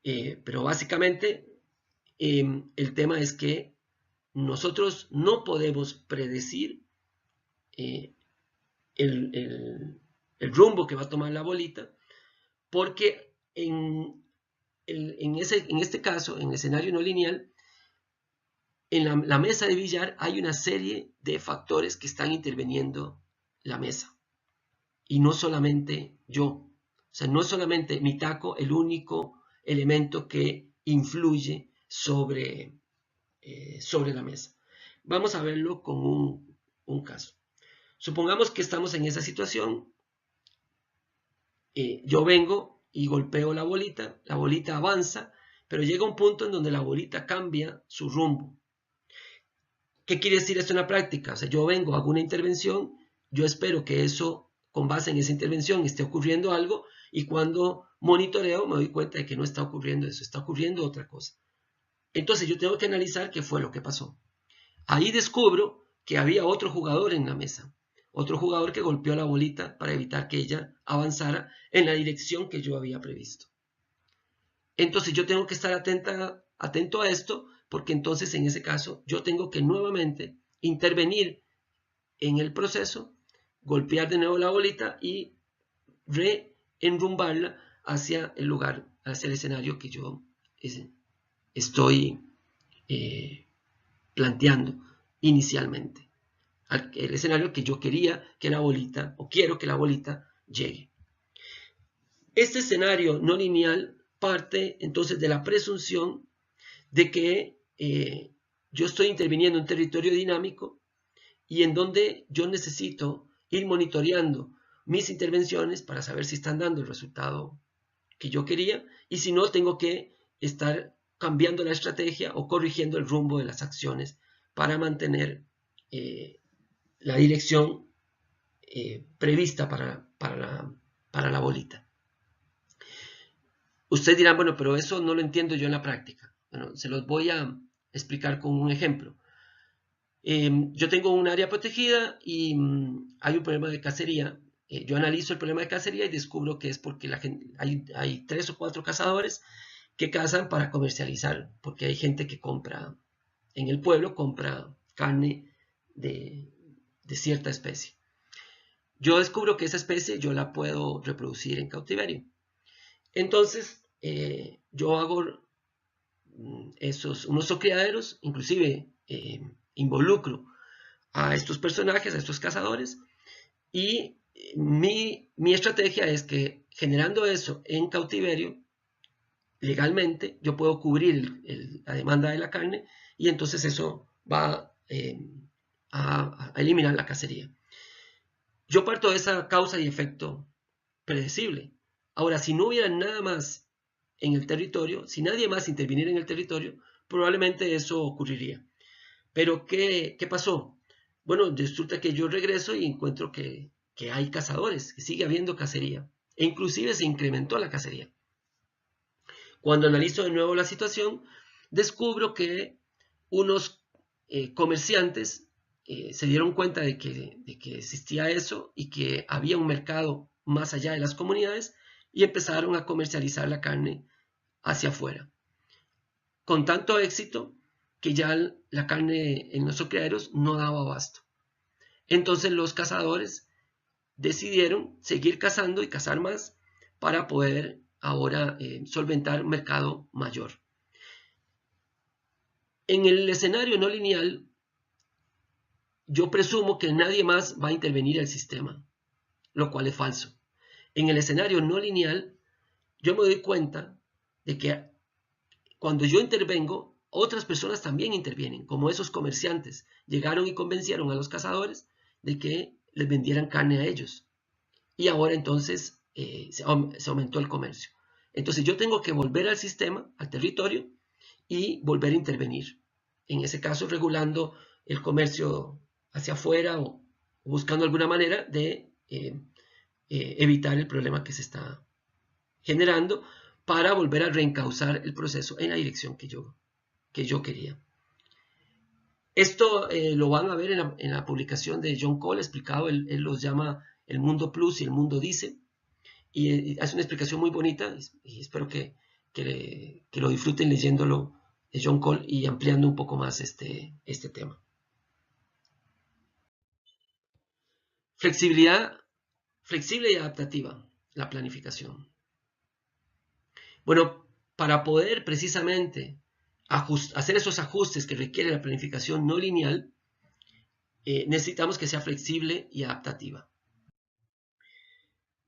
Pero básicamente el tema es que nosotros no podemos predecir el rumbo que va a tomar la bolita, porque en este caso, en el escenario no lineal, en la mesa de billar hay una serie de factores que están interviniendo la mesa. Y no solamente yo. O sea, no es solamente mi taco el único elemento que influye sobre la mesa. Vamos a verlo con un caso. Supongamos que estamos en esa situación. Yo vengo y golpeo la bolita avanza, pero llega un punto en donde la bolita cambia su rumbo. ¿Qué quiere decir esto en la práctica? O sea, yo vengo, hago una intervención, yo espero que eso, con base en esa intervención, esté ocurriendo algo, y cuando monitoreo me doy cuenta de que no está ocurriendo eso, está ocurriendo otra cosa. Entonces yo tengo que analizar qué fue lo que pasó. Ahí descubro que había otro jugador en la mesa, otro jugador que golpeó la bolita para evitar que ella avanzara en la dirección que yo había previsto. Entonces yo tengo que estar atento a esto, porque entonces en ese caso yo tengo que nuevamente intervenir en el proceso, golpear de nuevo la bolita y reenrumbarla hacia el lugar, hacia el escenario que yo estoy planteando inicialmente. El escenario que yo quería que la bolita, o quiero que la bolita llegue. Este escenario no lineal parte entonces de la presunción de que yo estoy interviniendo en territorio dinámico y en donde yo necesito ir monitoreando mis intervenciones para saber si están dando el resultado que yo quería, y si no, tengo que estar cambiando la estrategia o corrigiendo el rumbo de las acciones para mantener la dirección prevista para la bolita. Ustedes dirán, bueno, pero eso no lo entiendo yo en la práctica. Bueno, se los voy a explicar con un ejemplo. Yo tengo un área protegida y hay un problema de cacería. Yo analizo el problema de cacería y descubro que es porque hay 3 o 4 cazadores que cazan para comercializar, porque hay gente que compra, en el pueblo compra carne de cierta especie. Yo descubro que esa especie yo la puedo reproducir en cautiverio. Entonces, yo hago unos criaderos, inclusive involucro a estos personajes, a estos cazadores, y mi estrategia es que generando eso en cautiverio, legalmente, yo puedo cubrir la demanda de la carne y entonces eso va a eliminar la cacería. Yo parto de esa causa y efecto predecible. Ahora, si no hubiera nada más en el territorio, si nadie más interviniera en el territorio, probablemente eso ocurriría. Pero, ¿qué pasó? Bueno, resulta que yo regreso y encuentro que hay cazadores, que sigue habiendo cacería, e inclusive se incrementó la cacería. Cuando analizo de nuevo la situación, descubro que unos comerciantes se dieron cuenta de que existía eso y que había un mercado más allá de las comunidades y empezaron a comercializar la carne hacia afuera. Con tanto éxito que ya la carne en nuestros criaderos no daba abasto. Entonces los cazadores decidieron seguir cazando y cazar más para poder ahora solventar un mercado mayor. En el escenario no lineal, yo presumo que nadie más va a intervenir el sistema, lo cual es falso. En el escenario no lineal, yo me doy cuenta de que cuando yo intervengo, otras personas también intervienen, como esos comerciantes. Llegaron y convencieron a los cazadores de que les vendieran carne a ellos. Y ahora entonces se aumentó el comercio. Entonces yo tengo que volver al sistema, al territorio, y volver a intervenir. En ese caso, regulando el comercio hacia afuera o buscando alguna manera de evitar el problema que se está generando para volver a reencauzar el proceso en la dirección que yo quería. Esto lo van a ver en la publicación de John Cole explicado. Él los llama el mundo plus y el mundo dice. Y hace una explicación muy bonita y espero que lo disfruten leyéndolo de John Cole y ampliando un poco más este tema. Flexible y adaptativa, la planificación. Bueno, para poder precisamente hacer esos ajustes que requiere la planificación no lineal, necesitamos que sea flexible y adaptativa.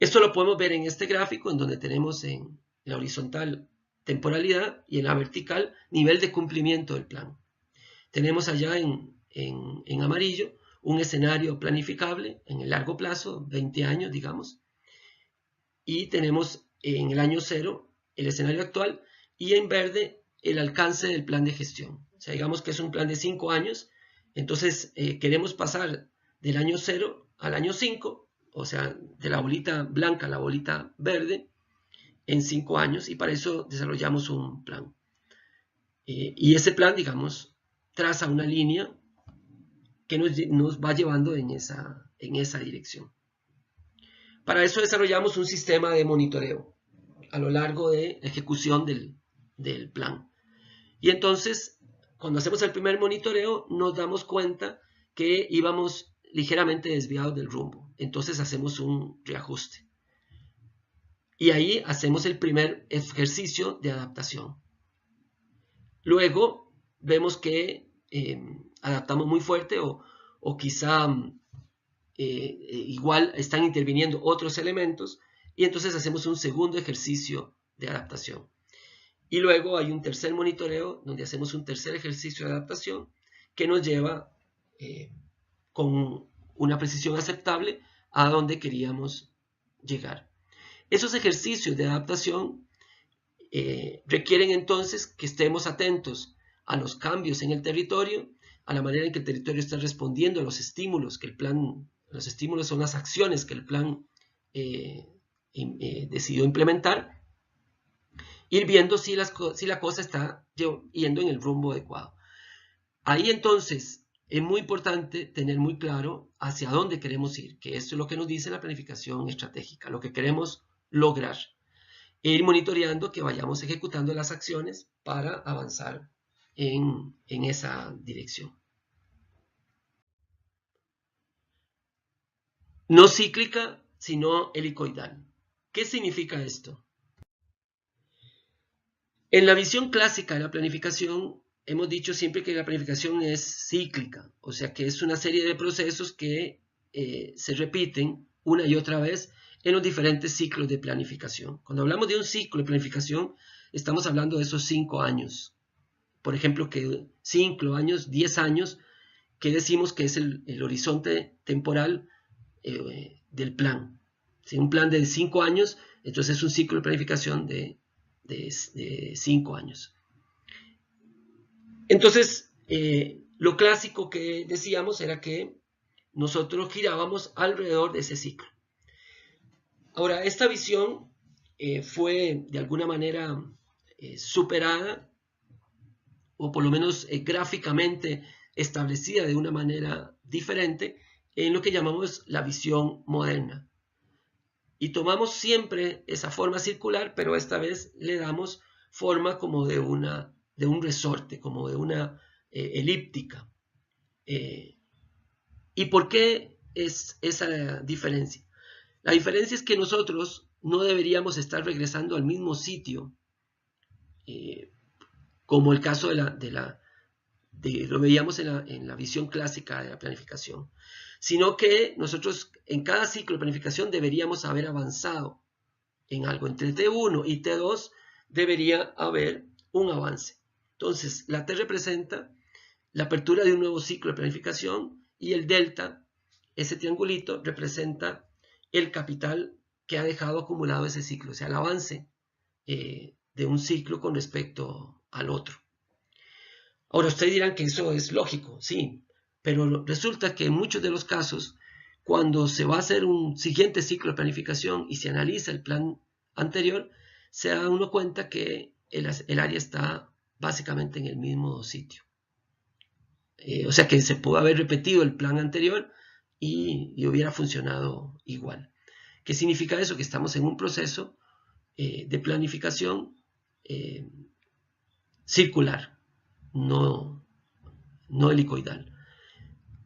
Esto lo podemos ver en este gráfico, en donde tenemos en la horizontal temporalidad y en la vertical nivel de cumplimiento del plan. Tenemos allá en amarillo un escenario planificable en el largo plazo, 20 años digamos, y tenemos en el año 0 el escenario actual y en verde el alcance del plan de gestión. O sea, digamos que es un plan de 5 años, entonces queremos pasar del año 0 al año 5, o sea, de la bolita blanca a la bolita verde en 5 años, y para eso desarrollamos un plan. Y ese plan, digamos, traza una línea que nos va llevando en esa dirección. Para eso desarrollamos un sistema de monitoreo a lo largo de la ejecución del plan. Y entonces, cuando hacemos el primer monitoreo, nos damos cuenta que íbamos ligeramente desviados del rumbo. Entonces hacemos un reajuste. Y ahí hacemos el primer ejercicio de adaptación. Luego vemos que adaptamos muy fuerte o quizá igual están interviniendo otros elementos y entonces hacemos un segundo ejercicio de adaptación. Y luego hay un tercer monitoreo donde hacemos un tercer ejercicio de adaptación que nos lleva con una precisión aceptable a donde queríamos llegar. Esos ejercicios de adaptación requieren entonces que estemos atentos a los cambios en el territorio, a la manera en que el territorio está respondiendo a los estímulos que el plan, los estímulos son las acciones que el plan decidió implementar, ir viendo si la cosa está yendo en el rumbo adecuado. Ahí entonces es muy importante tener muy claro hacia dónde queremos ir, que esto es lo que nos dice la planificación estratégica, lo que queremos lograr. E ir monitoreando que vayamos ejecutando las acciones para avanzar en esa dirección. No cíclica, sino helicoidal. ¿Qué significa esto? En la visión clásica de la planificación, hemos dicho siempre que la planificación es cíclica, o sea que es una serie de procesos que se repiten una y otra vez en los diferentes ciclos de planificación. Cuando hablamos de un ciclo de planificación, estamos hablando de esos 5 años. Por ejemplo, que 5 años, 10 años, que decimos que es el horizonte temporal del plan. Si un plan de 5 años, entonces es un ciclo de planificación de 5 años. Entonces, lo clásico que decíamos era que nosotros girábamos alrededor de ese ciclo. Ahora, esta visión fue de alguna manera superada, o por lo menos gráficamente establecida de una manera diferente, en lo que llamamos la visión moderna. Y tomamos siempre esa forma circular, pero esta vez le damos forma como de un resorte, como de una elíptica. ¿Y por qué es esa diferencia? La diferencia es que nosotros no deberíamos estar regresando al mismo sitio, como el caso lo veíamos en la visión clásica de la planificación, sino que nosotros en cada ciclo de planificación deberíamos haber avanzado en algo. Entre T1 y T2 debería haber un avance. Entonces, la T representa la apertura de un nuevo ciclo de planificación y el delta, ese triangulito, representa el capital que ha dejado acumulado ese ciclo, o sea, el avance de un ciclo con respecto al otro. Ahora, ustedes dirán que eso es lógico, sí, pero resulta que en muchos de los casos, cuando se va a hacer un siguiente ciclo de planificación y se analiza el plan anterior, se da uno cuenta que el área está básicamente en el mismo sitio. O sea que se pudo haber repetido el plan anterior y hubiera funcionado igual. ¿Qué significa eso? Que estamos en un proceso de planificación circular, no helicoidal.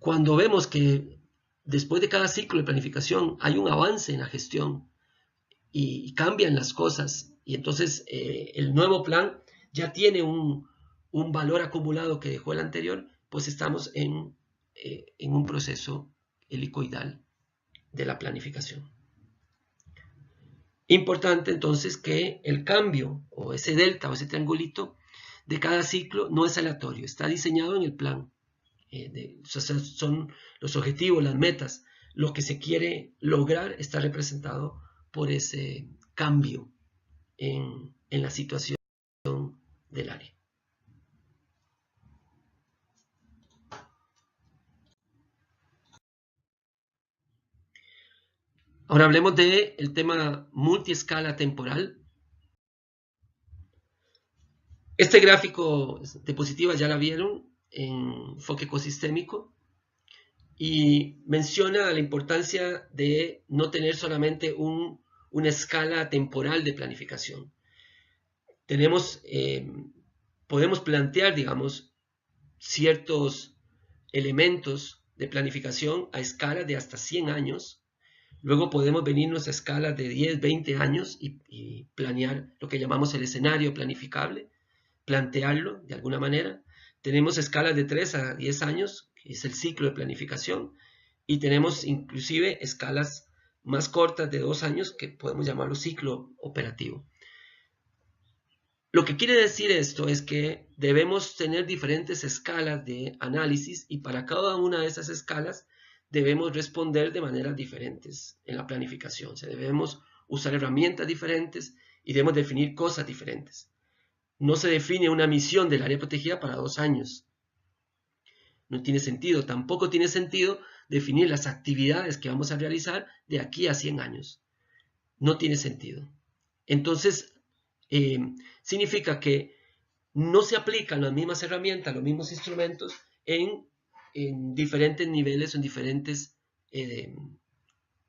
Cuando vemos que después de cada ciclo de planificación hay un avance en la gestión y cambian las cosas, y entonces el nuevo plan ya tiene un valor acumulado que dejó el anterior, pues estamos en un proceso helicoidal de la planificación. Importante entonces que el cambio o ese delta o ese triangulito de cada ciclo no es aleatorio, está diseñado en el plan. Son los objetivos, las metas, lo que se quiere lograr está representado por ese cambio en la situación del área. Ahora hablemos del tema multiescala temporal. Este gráfico de diapositiva ya la vieron en enfoque ecosistémico y menciona la importancia de no tener solamente una escala temporal de planificación. Podemos plantear, digamos, ciertos elementos de planificación a escala de hasta 100 años. Luego podemos venirnos a escalas de 10, 20 años y planear lo que llamamos el escenario planificable, plantearlo de alguna manera. Tenemos escalas de 3 a 10 años, que es el ciclo de planificación, y tenemos inclusive escalas más cortas de 2 años, que podemos llamarlo ciclo operativo. Lo que quiere decir esto es que debemos tener diferentes escalas de análisis y para cada una de esas escalas debemos responder de maneras diferentes en la planificación. O sea, debemos usar herramientas diferentes y debemos definir cosas diferentes. No se define una misión del área protegida para 2 años. No tiene sentido. Tampoco tiene sentido definir las actividades que vamos a realizar de aquí a 100 años. No tiene sentido. Entonces, significa que no se aplican las mismas herramientas, los mismos instrumentos en diferentes niveles, en diferentes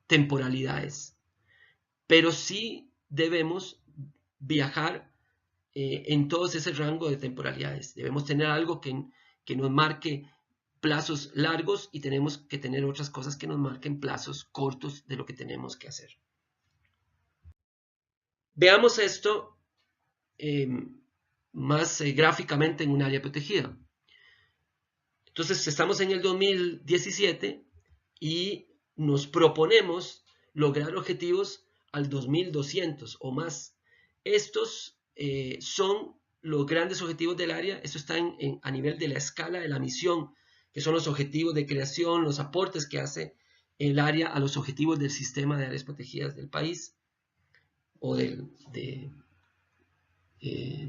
temporalidades. Pero sí debemos viajar en todo ese rango de temporalidades. Debemos tener algo que nos marque plazos largos y tenemos que tener otras cosas que nos marquen plazos cortos de lo que tenemos que hacer. Veamos esto más gráficamente en un área protegida. Entonces estamos en el 2017 y nos proponemos lograr objetivos al 2200 o más. Estos son los grandes objetivos del área. Esto está a nivel de la escala de la misión, que son los objetivos de creación, los aportes que hace el área a los objetivos del sistema de áreas protegidas del país o de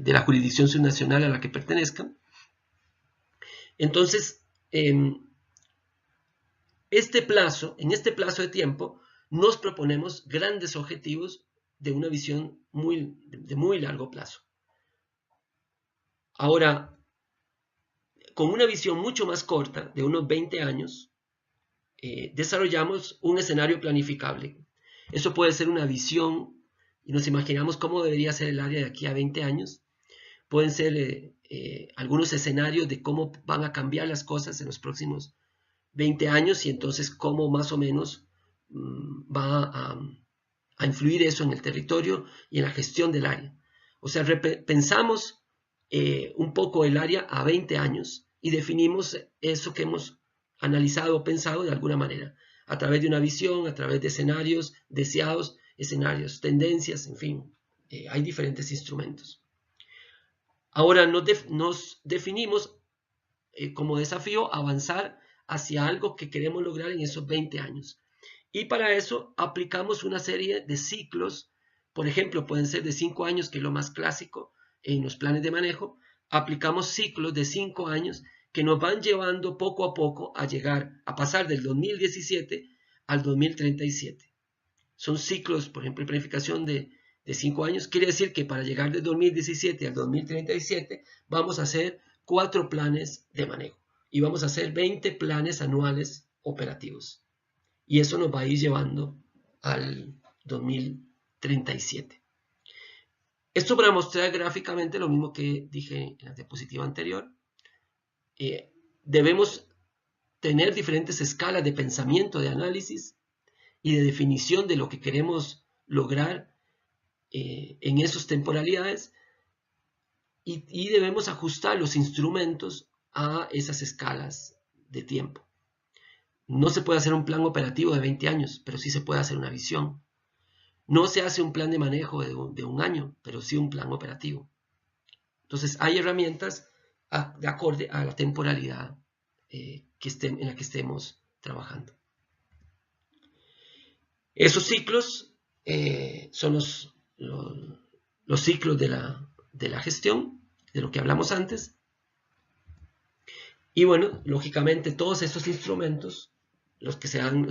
la jurisdicción subnacional a la que pertenezcan. Entonces, en este plazo de tiempo, nos proponemos grandes objetivos de una visión de muy largo plazo. Ahora, con una visión mucho más corta, de unos 20 años, desarrollamos un escenario planificable. Eso puede ser una visión y nos imaginamos cómo debería ser el área de aquí a 20 años. Pueden ser algunos escenarios de cómo van a cambiar las cosas en los próximos 20 años y entonces cómo más o menos va a influir eso en el territorio y en la gestión del área. O sea, pensamos un poco el área a 20 años y definimos eso que hemos analizado o pensado de alguna manera, a través de una visión, a través de escenarios deseados, escenarios, tendencias, en fin, hay diferentes instrumentos. Ahora nos definimos como desafío avanzar hacia algo que queremos lograr en esos 20 años. Y para eso aplicamos una serie de ciclos, por ejemplo, pueden ser de 5 años, que es lo más clásico en los planes de manejo. Aplicamos ciclos de 5 años que nos van llevando poco a poco a llegar, a pasar del 2017 al 2037. Son ciclos, por ejemplo, de planificación de 5 años. Quiere decir que para llegar del 2017 al 2037 vamos a hacer 4 planes de manejo y vamos a hacer 20 planes anuales operativos. Y eso nos va a ir llevando al 2037. Esto para mostrar gráficamente lo mismo que dije en la diapositiva anterior. Debemos tener diferentes escalas de pensamiento, de análisis y de definición de lo que queremos lograr en esas temporalidades y debemos ajustar los instrumentos a esas escalas de tiempo. No se puede hacer un plan operativo de 20 años, pero sí se puede hacer una visión. No se hace un plan de manejo de un año, pero sí un plan operativo. Entonces hay herramientas de acorde a la temporalidad en la que estemos trabajando. Esos ciclos son los ciclos de la gestión, de lo que hablamos antes. Y bueno, lógicamente todos estos instrumentos, los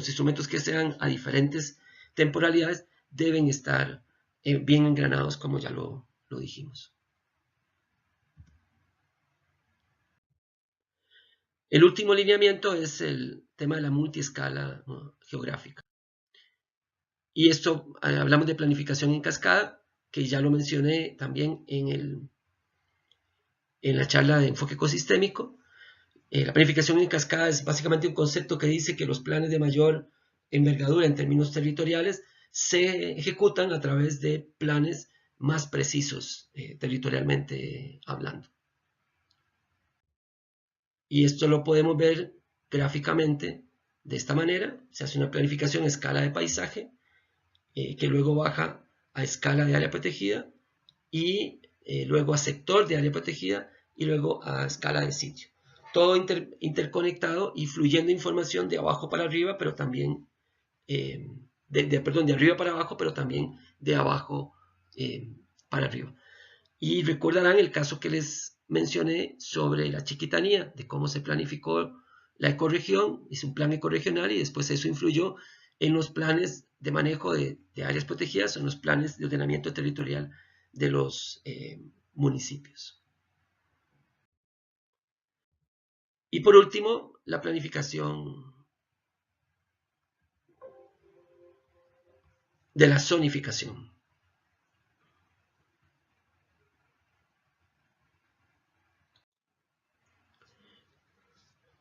instrumentos que sean a diferentes temporalidades, deben estar bien engranados, como ya lo dijimos. El último lineamiento es el tema de la multiescala geográfica. Y esto, hablamos de planificación en cascada, que ya lo mencioné también en la charla de enfoque ecosistémico. La planificación en cascada es básicamente un concepto que dice que los planes de mayor envergadura en términos territoriales se ejecutan a través de planes más precisos territorialmente hablando. Y esto lo podemos ver gráficamente de esta manera. Se hace una planificación a escala de paisaje que luego baja a escala de área protegida y luego a sector de área protegida y luego a escala de sitio. todo interconectado y fluyendo información de abajo para arriba, pero también, de arriba para abajo, pero también de abajo para arriba. Y recordarán el caso que les mencioné sobre la Chiquitanía, de cómo se planificó la ecorregión, hizo un plan ecorregional y después eso influyó en los planes de manejo de áreas protegidas, en los planes de ordenamiento territorial de los municipios. Y por último, la planificación de la zonificación.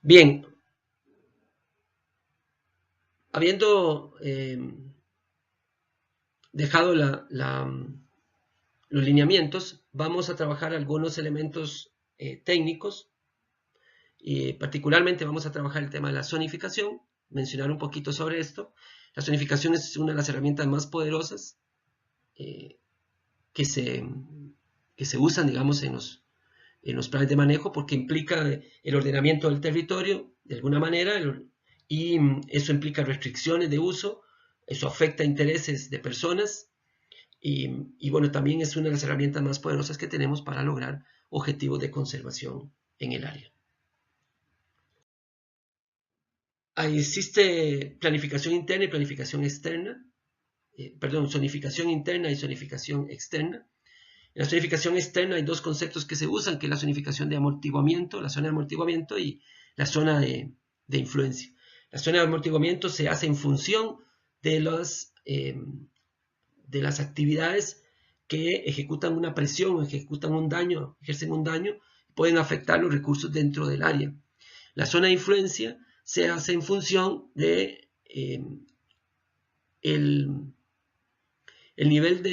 Bien, habiendo dejado los lineamientos, vamos a trabajar algunos elementos técnicos y particularmente vamos a trabajar el tema de la zonificación, mencionar un poquito sobre esto. La zonificación es una de las herramientas más poderosas que se usan, digamos, en los planes de manejo porque implica el ordenamiento del territorio de alguna manera y eso implica restricciones de uso, eso afecta intereses de personas y bueno, también es una de las herramientas más poderosas que tenemos para lograr objetivos de conservación en el área. Existe planificación interna y planificación externa, zonificación interna y zonificación externa. En la zonificación externa hay dos conceptos que se usan, que es la zonificación de amortiguamiento, la zona de amortiguamiento y la zona de influencia. La zona de amortiguamiento se hace en función de las actividades que ejecutan una presión o ejecutan un daño, ejercen un daño, pueden afectar los recursos dentro del área. La zona de influencia se hace en función de el nivel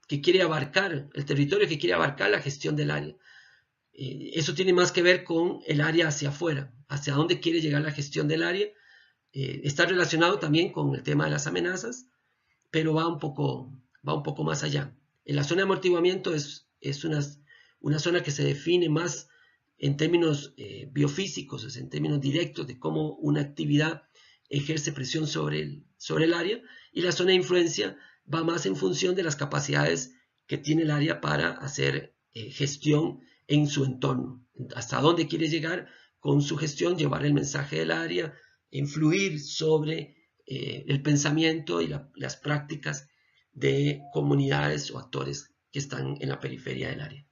que quiere abarcar, el territorio que quiere abarcar la gestión del área. Eso tiene más que ver con el área hacia afuera, hacia dónde quiere llegar la gestión del área. Está relacionado también con el tema de las amenazas, pero va un poco más allá. En la zona de amortiguamiento es una zona que se define más en términos biofísicos, en términos directos de cómo una actividad ejerce presión sobre el área, y la zona de influencia va más en función de las capacidades que tiene el área para hacer gestión en su entorno, hasta dónde quiere llegar con su gestión, llevar el mensaje del área, influir sobre el pensamiento y las prácticas de comunidades o actores que están en la periferia del área.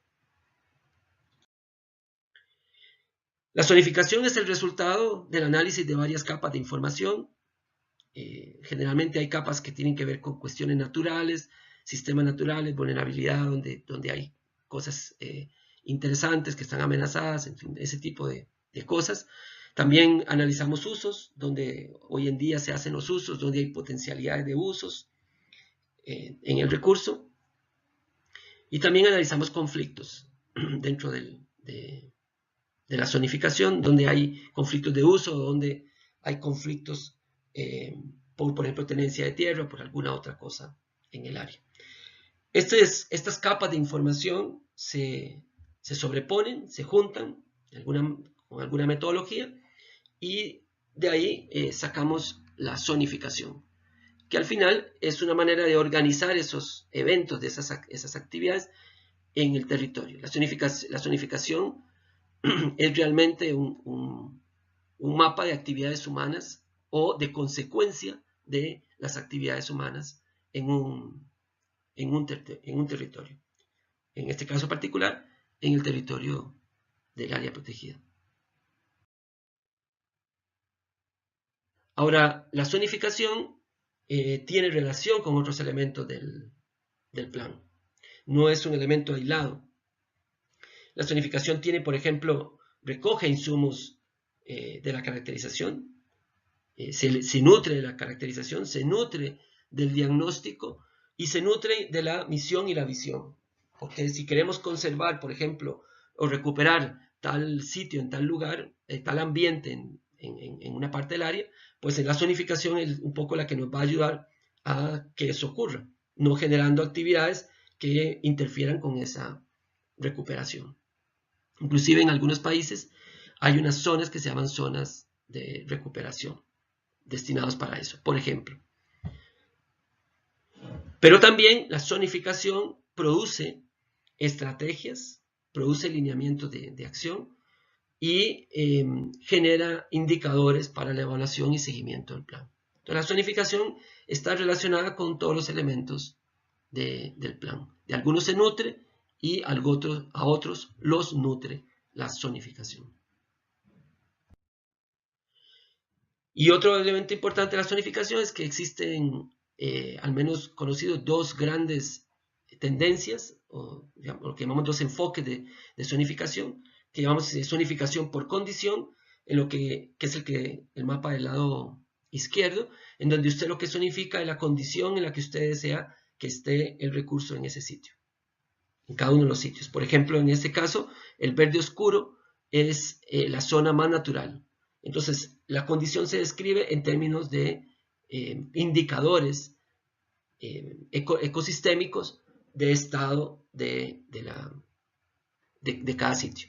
La zonificación es el resultado del análisis de varias capas de información. Generalmente hay capas que tienen que ver con cuestiones naturales, sistemas naturales, vulnerabilidad, donde hay cosas interesantes que están amenazadas, en fin, ese tipo de cosas. También analizamos usos, donde hoy en día se hacen los usos, donde hay potencialidades de usos en el recurso. Y también analizamos conflictos dentro de la zonificación, donde hay conflictos de uso, donde hay conflictos por ejemplo, tenencia de tierra o por alguna otra cosa en el área. Estas capas de información se sobreponen, se juntan con alguna metodología y de ahí sacamos la zonificación, que al final es una manera de organizar esos eventos, de esas actividades en el territorio. La zonificación es realmente un mapa de actividades humanas o de consecuencia de las actividades humanas en un territorio. En este caso particular, en el territorio del área protegida. Ahora, la zonificación tiene relación con otros elementos del plan. No es un elemento aislado. La zonificación tiene, por ejemplo, recoge insumos de la caracterización, se nutre de la caracterización, se nutre del diagnóstico y se nutre de la misión y la visión. Porque si queremos conservar, por ejemplo, o recuperar tal sitio en tal lugar, tal ambiente en una parte del área, pues en la zonificación es un poco la que nos va a ayudar a que eso ocurra, no generando actividades que interfieran con esa recuperación. Inclusive en algunos países hay unas zonas que se llaman zonas de recuperación, destinadas para eso, por ejemplo. Pero también la zonificación produce estrategias, produce lineamientos de acción y genera indicadores para la evaluación y seguimiento del plan. Entonces, la zonificación está relacionada con todos los elementos del plan. De algunos se nutre y a otros los nutre la zonificación. Y otro elemento importante de la zonificación es que existen, al menos conocidos, dos grandes tendencias, o digamos, lo que llamamos dos enfoques de zonificación, que llamamos zonificación por condición, en lo que es el mapa del lado izquierdo, en donde usted lo que zonifica es la condición en la que usted desea que esté el recurso en ese sitio, en cada uno de los sitios. Por ejemplo, en este caso, el verde oscuro es la zona más natural. Entonces, la condición se describe en términos de indicadores ecosistémicos de estado de cada sitio.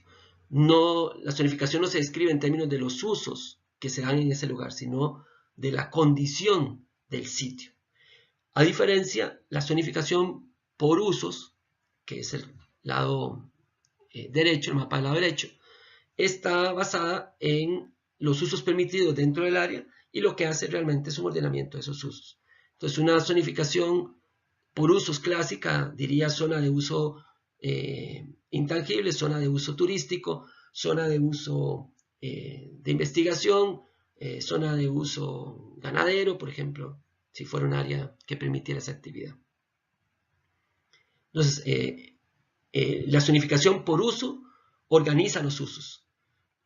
No, la zonificación no se describe en términos de los usos que se dan en ese lugar, sino de la condición del sitio. A diferencia, la zonificación por usos, que es el lado derecho, el mapa del lado derecho, está basada en los usos permitidos dentro del área y lo que hace realmente es un ordenamiento de esos usos. Entonces, una zonificación por usos clásica diría zona de uso intangible, zona de uso turístico, zona de uso de investigación, zona de uso ganadero, por ejemplo, si fuera un área que permitiera esa actividad. Entonces, la zonificación por uso organiza los usos.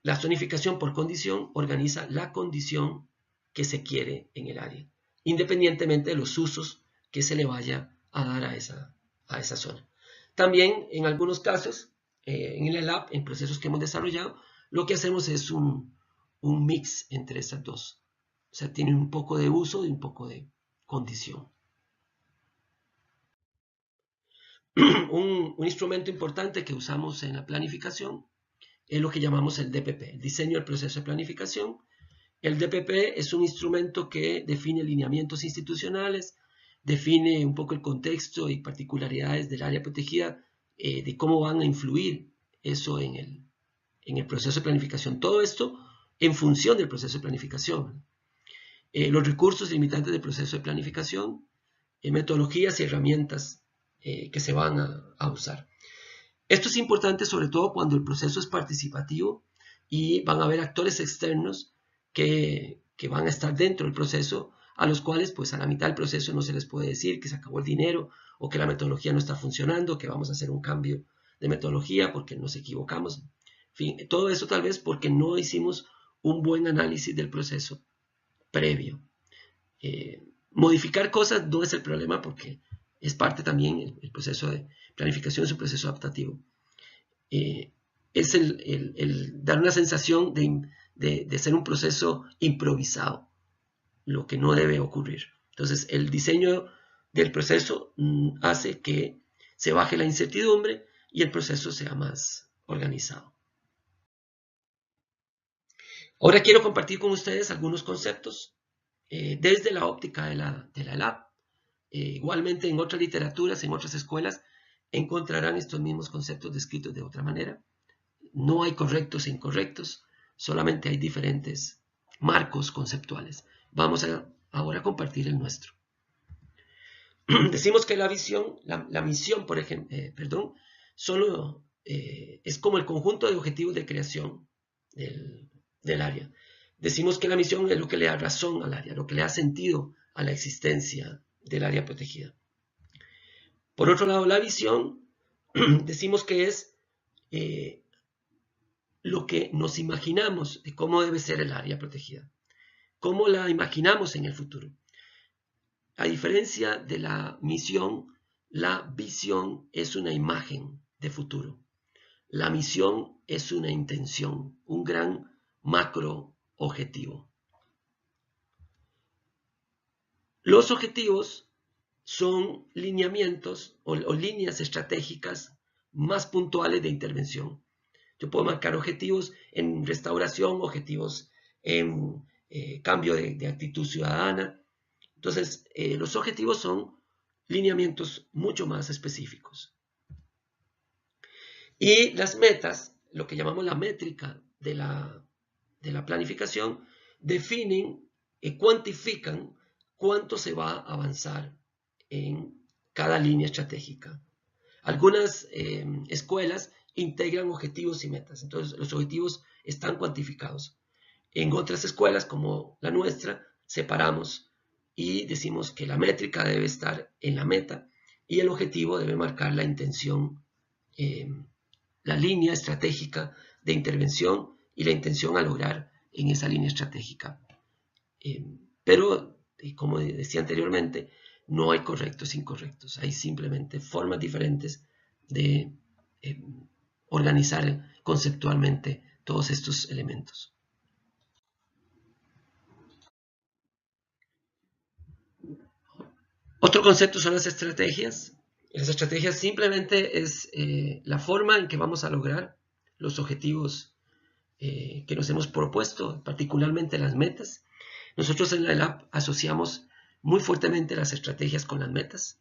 La zonificación por condición organiza la condición que se quiere en el área, independientemente de los usos que se le vaya a dar a esa zona. También, en algunos casos, en el lab, en procesos que hemos desarrollado, lo que hacemos es un mix entre esas dos. O sea, tienen un poco de uso y un poco de condición. Un instrumento importante que usamos en la planificación es lo que llamamos el DPP, el diseño del proceso de planificación. El DPP es un instrumento que define lineamientos institucionales, define un poco el contexto y particularidades del área protegida, de cómo van a influir eso en el proceso de planificación. Todo esto en función del proceso de planificación. Los recursos limitantes del proceso de planificación, metodologías y herramientas que se van a usar. Esto es importante sobre todo cuando el proceso es participativo y van a haber actores externos que van a estar dentro del proceso, a los cuales pues a la mitad del proceso no se les puede decir que se acabó el dinero o que la metodología no está funcionando, que vamos a hacer un cambio de metodología porque nos equivocamos. En fin, todo eso tal vez porque no hicimos un buen análisis del proceso previo. Modificar cosas no es el problema porque es parte también, el proceso de planificación es un proceso adaptativo. Es el dar una sensación de ser un proceso improvisado, lo que no debe ocurrir. Entonces, el diseño del proceso hace que se baje la incertidumbre y el proceso sea más organizado. Ahora quiero compartir con ustedes algunos conceptos desde la óptica de la lab. Igualmente en otras literaturas, en otras escuelas, encontrarán estos mismos conceptos descritos de otra manera. No hay correctos e incorrectos, solamente hay diferentes marcos conceptuales. Vamos ahora a compartir el nuestro. Decimos que la misión, por ejemplo, solo es como el conjunto de objetivos de creación del área. Decimos que la misión es lo que le da razón al área, lo que le da sentido a la existencia del área protegida. Por otro lado, la visión, decimos que es lo que nos imaginamos de cómo debe ser el área protegida, cómo la imaginamos en el futuro. A diferencia de la misión, la visión es una imagen de futuro. La misión es una intención, un gran macro objetivo. Los objetivos son lineamientos o líneas estratégicas más puntuales de intervención. Yo puedo marcar objetivos en restauración, objetivos en cambio de actitud ciudadana. Entonces, los objetivos son lineamientos mucho más específicos. Y las metas, lo que llamamos la métrica de la planificación, definen y cuantifican cuánto se va a avanzar en cada línea estratégica. Algunas escuelas integran objetivos y metas, entonces los objetivos están cuantificados. En otras escuelas, como la nuestra, separamos y decimos que la métrica debe estar en la meta y el objetivo debe marcar la intención, la línea estratégica de intervención y la intención a lograr en esa línea estratégica. Pero, como decía anteriormente, no hay correctos e incorrectos, hay simplemente formas diferentes de organizar conceptualmente todos estos elementos. Otro concepto son las estrategias. Las estrategias simplemente es la forma en que vamos a lograr los objetivos que nos hemos propuesto, particularmente las metas. Nosotros en la ELAP asociamos muy fuertemente las estrategias con las metas.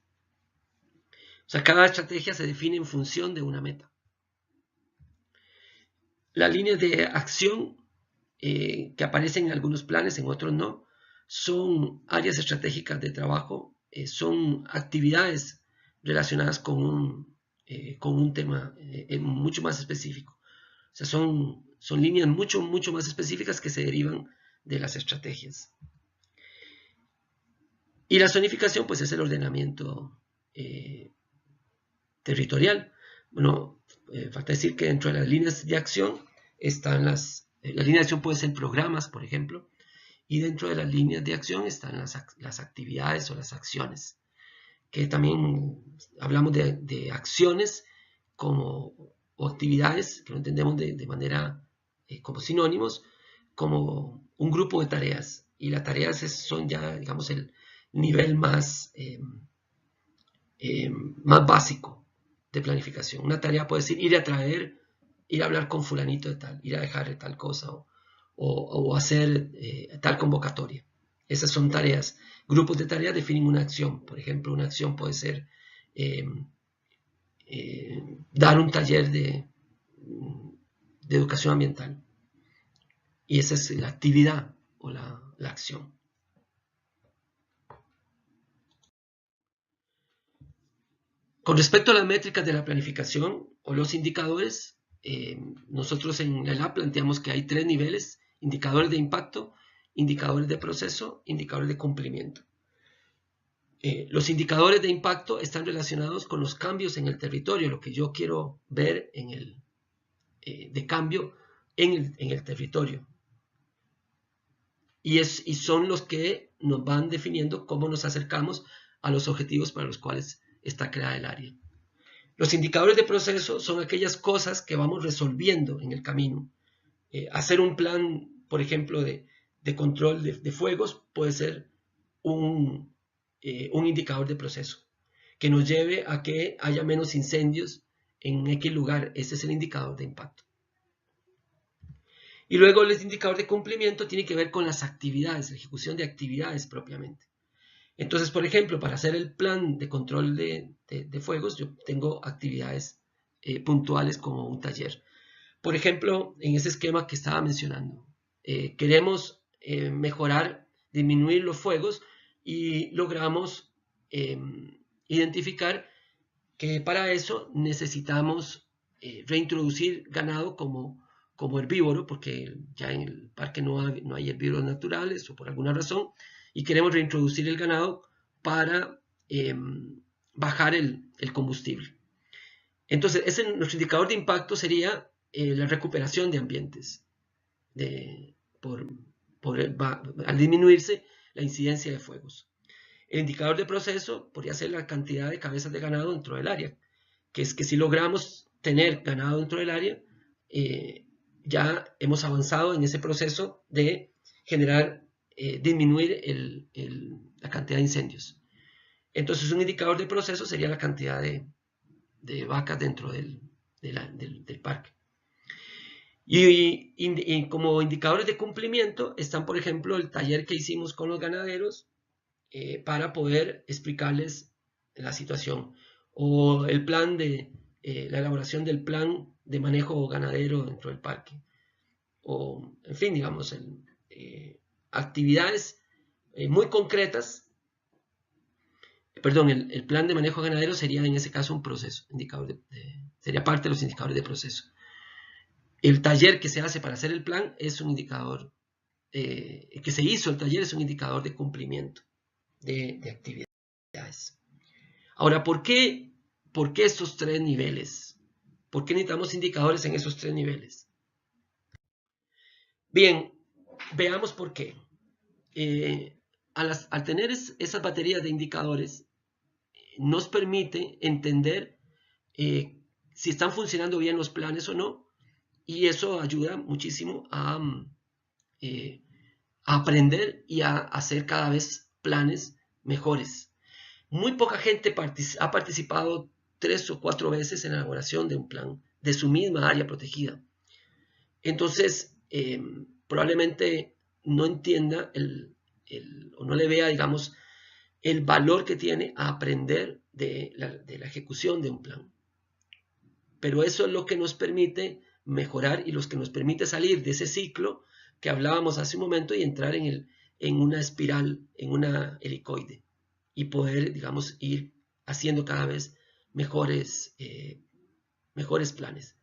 O sea, cada estrategia se define en función de una meta. Las líneas de acción que aparecen en algunos planes, en otros no, son áreas estratégicas de trabajo, son actividades relacionadas con un tema mucho más específico. O sea, son líneas mucho más específicas que se derivan de las estrategias. Y la zonificación, pues, es el ordenamiento territorial. Bueno, falta decir que dentro de las líneas de acción están las líneas de acción pueden ser programas, por ejemplo, y dentro de las líneas de acción están las actividades o las acciones, que también hablamos de acciones o actividades, que lo entendemos de manera como sinónimos, como un grupo de tareas, y las tareas son ya, digamos, el nivel más básico de planificación. Una tarea puede ser ir a traer, ir a hablar con fulanito de tal, ir a dejarle tal cosa o hacer tal convocatoria. Esas son tareas. Grupos de tareas definen una acción. Por ejemplo, una acción puede ser dar un taller de educación ambiental. Y esa es la actividad o la acción. Con respecto a las métricas de la planificación o los indicadores, nosotros en la ELAP planteamos que hay 3 niveles: indicadores de impacto, indicadores de proceso, indicadores de cumplimiento. Los indicadores de impacto están relacionados con los cambios en el territorio, lo que yo quiero ver de cambio en el territorio. Y son los que nos van definiendo cómo nos acercamos a los objetivos para los cuales está creada el área. Los indicadores de proceso son aquellas cosas que vamos resolviendo en el camino. Hacer un plan, por ejemplo, de control de fuegos puede ser un indicador de proceso que nos lleve a que haya menos incendios en X lugar. Ese es el indicador de impacto. Y luego el indicador de cumplimiento tiene que ver con las actividades, la ejecución de actividades propiamente. Entonces, por ejemplo, para hacer el plan de control de fuegos, yo tengo actividades puntuales como un taller. Por ejemplo, en ese esquema que estaba mencionando, queremos mejorar, disminuir los fuegos y logramos identificar que para eso necesitamos reintroducir ganado como herbívoro, porque ya en el parque no hay herbívoros naturales o por alguna razón, y queremos reintroducir el ganado para bajar el combustible. Entonces, nuestro indicador de impacto sería la recuperación de ambientes al disminuirse la incidencia de fuegos. El indicador de proceso podría ser la cantidad de cabezas de ganado dentro del área, que es que si logramos tener ganado dentro del área, ya hemos avanzado en ese proceso de disminuir la cantidad de incendios. Entonces, un indicador de proceso sería la cantidad de vacas dentro del parque. Y como indicadores de cumplimiento están, por ejemplo, el taller que hicimos con los ganaderos para poder explicarles la situación, o el plan de la elaboración del plan de manejo ganadero dentro del parque, o en fin, digamos, actividades muy concretas. Perdón, el plan de manejo ganadero sería en ese caso un proceso, sería parte de los indicadores de proceso. El taller que se hace para hacer el plan es un indicador, que se hizo el taller es un indicador de cumplimiento de actividades. Ahora, ¿por qué estos tres niveles? ¿Por qué necesitamos indicadores en esos tres niveles? Bien, veamos por qué. Al tener esas baterías de indicadores, nos permite entender si están funcionando bien los planes o no, y eso ayuda muchísimo a aprender y a hacer cada vez planes mejores. Muy poca gente ha participado 3 o 4 veces en la elaboración de un plan de su misma área protegida. Entonces, probablemente no entienda o no le vea, digamos, el valor que tiene a aprender de la ejecución de un plan. Pero eso es lo que nos permite mejorar y lo que nos permite salir de ese ciclo que hablábamos hace un momento y entrar en una espiral, en una helicoide, y poder, digamos, ir haciendo cada vez mejores planes.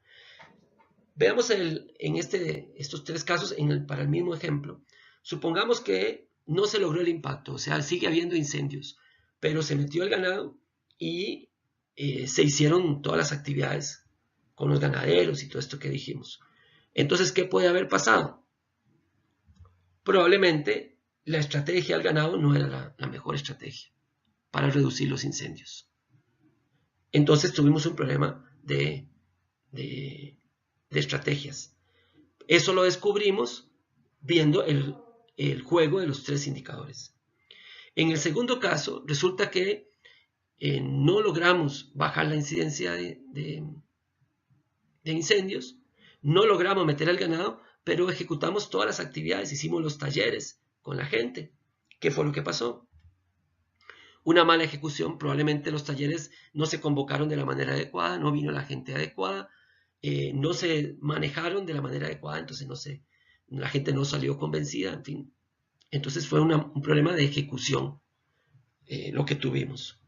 Veamos en estos tres casos para el mismo ejemplo. Supongamos que no se logró el impacto, o sea, sigue habiendo incendios, pero se metió el ganado y se hicieron todas las actividades con los ganaderos y todo esto que dijimos. Entonces, ¿qué puede haber pasado? Probablemente la estrategia del ganado no era la mejor estrategia para reducir los incendios. Entonces tuvimos un problema de estrategias. Eso lo descubrimos viendo el juego de los tres indicadores. En el segundo caso, resulta que no logramos bajar la incidencia de incendios, no logramos meter al ganado, pero ejecutamos todas las actividades, hicimos los talleres con la gente. ¿Qué fue lo que pasó? Una mala ejecución, probablemente los talleres no se convocaron de la manera adecuada, no vino la gente adecuada, no se manejaron de la manera adecuada, entonces la gente no salió convencida, en fin. Entonces fue un problema de ejecución lo que tuvimos.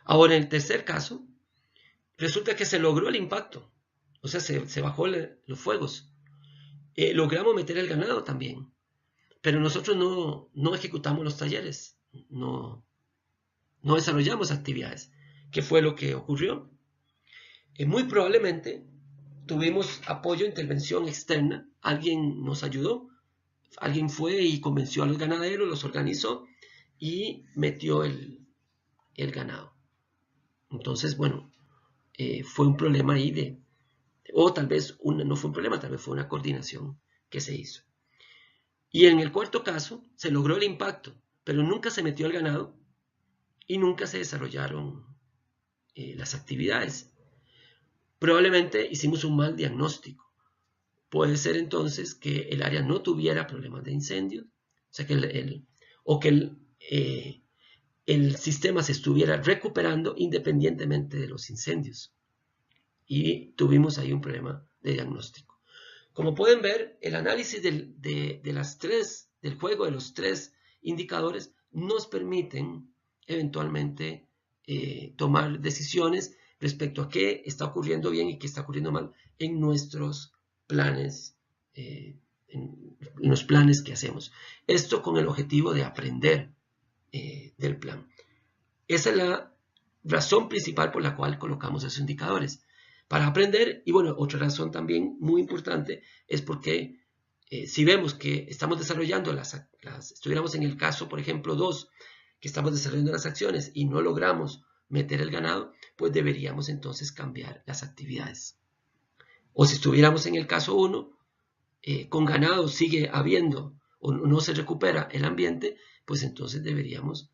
Ahora, en el tercer caso, resulta que se logró el impacto, o sea, se bajó los fuegos. Logramos meter el ganado también, pero nosotros no ejecutamos los talleres, no desarrollamos actividades. ¿Qué fue lo que ocurrió? Muy probablemente tuvimos apoyo, intervención externa, alguien nos ayudó, alguien fue y convenció a los ganaderos, los organizó y metió el ganado. Entonces, bueno, fue un problema ahí o tal vez no fue un problema, tal vez fue una coordinación que se hizo. Y en el cuarto caso se logró el impacto, pero nunca se metió el ganado y nunca se desarrollaron las actividades. Probablemente hicimos un mal diagnóstico. Puede ser entonces que el área no tuviera problemas de incendios, o sea que el sistema se estuviera recuperando independientemente de los incendios. Y tuvimos ahí un problema de diagnóstico. Como pueden ver, el análisis del juego de los tres indicadores nos permiten eventualmente tomar decisiones respecto a qué está ocurriendo bien y qué está ocurriendo mal en nuestros planes, en los planes que hacemos. Esto con el objetivo de aprender del plan. Esa es la razón principal por la cual colocamos esos indicadores. Para aprender, y bueno, otra razón también muy importante es porque si vemos que estamos desarrollando estuviéramos en el caso, por ejemplo, 2, que estamos desarrollando las acciones y no logramos meter el ganado, pues deberíamos entonces cambiar las actividades. O si estuviéramos en el caso 1, con ganado sigue habiendo o no se recupera el ambiente, pues entonces deberíamos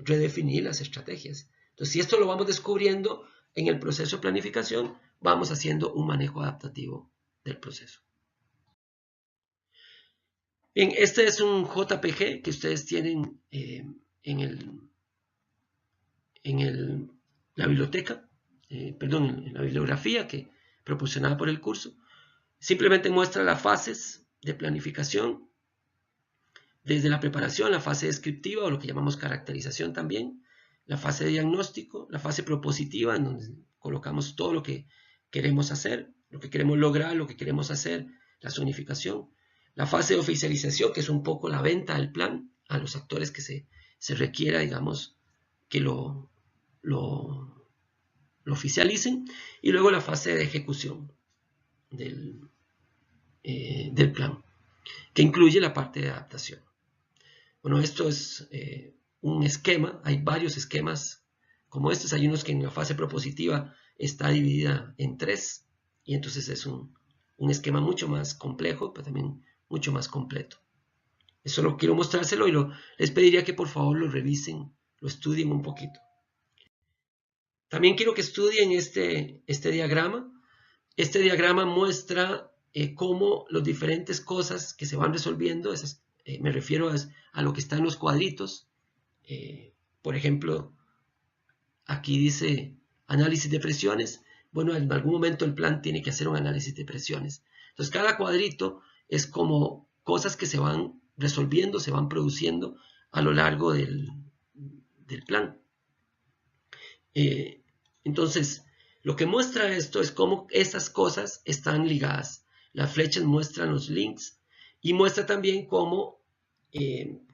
redefinir las estrategias. Entonces, si esto lo vamos descubriendo en el proceso de planificación, vamos haciendo un manejo adaptativo del proceso. Bien, este es un JPG que ustedes tienen en la biblioteca, en la bibliografía proporcionada por el curso. Simplemente muestra las fases de planificación, desde la preparación, la fase descriptiva o lo que llamamos caracterización también, la fase de diagnóstico, la fase propositiva en donde colocamos todo lo que queremos hacer, lo que queremos lograr, lo que queremos hacer, la zonificación, la fase de oficialización, que es un poco la venta del plan a los actores que se requiera, digamos, que lo oficialicen, y luego la fase de ejecución del plan, que incluye la parte de adaptación. Bueno, esto es un esquema, hay varios esquemas como estos, hay unos que en la fase propositiva está dividida en 3, y entonces es un esquema mucho más complejo, pero también mucho más completo. Eso lo quiero mostrárselo y les pediría que por favor lo revisen, lo estudien un poquito. También quiero que estudien este diagrama. Este diagrama muestra cómo las diferentes cosas que se van resolviendo, me refiero a lo que está en los cuadritos. Por ejemplo, aquí dice análisis de presiones. Bueno, en algún momento el plan tiene que hacer un análisis de presiones. Entonces, cada cuadrito es como cosas que se van resolviendo, se van produciendo a lo largo del plan. Entonces, lo que muestra esto es cómo esas cosas están ligadas. Las flechas muestran los links y muestra también cómo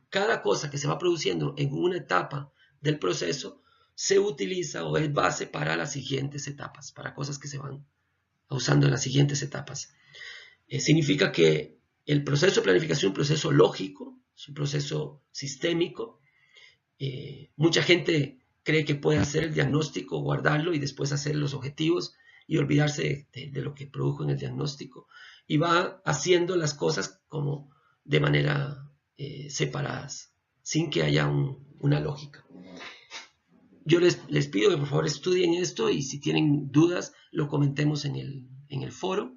cada cosa que se va produciendo en una etapa del proceso se utiliza o es base para las siguientes etapas, para cosas que se van usando en las siguientes etapas. Significa que el proceso de planificación es un proceso lógico, es un proceso sistémico. Mucha gente cree que puede hacer el diagnóstico, guardarlo y después hacer los objetivos y olvidarse de lo que produjo en el diagnóstico. Y va haciendo las cosas como de manera separadas, sin que haya una lógica. Yo les pido que por favor estudien esto y si tienen dudas lo comentemos en el foro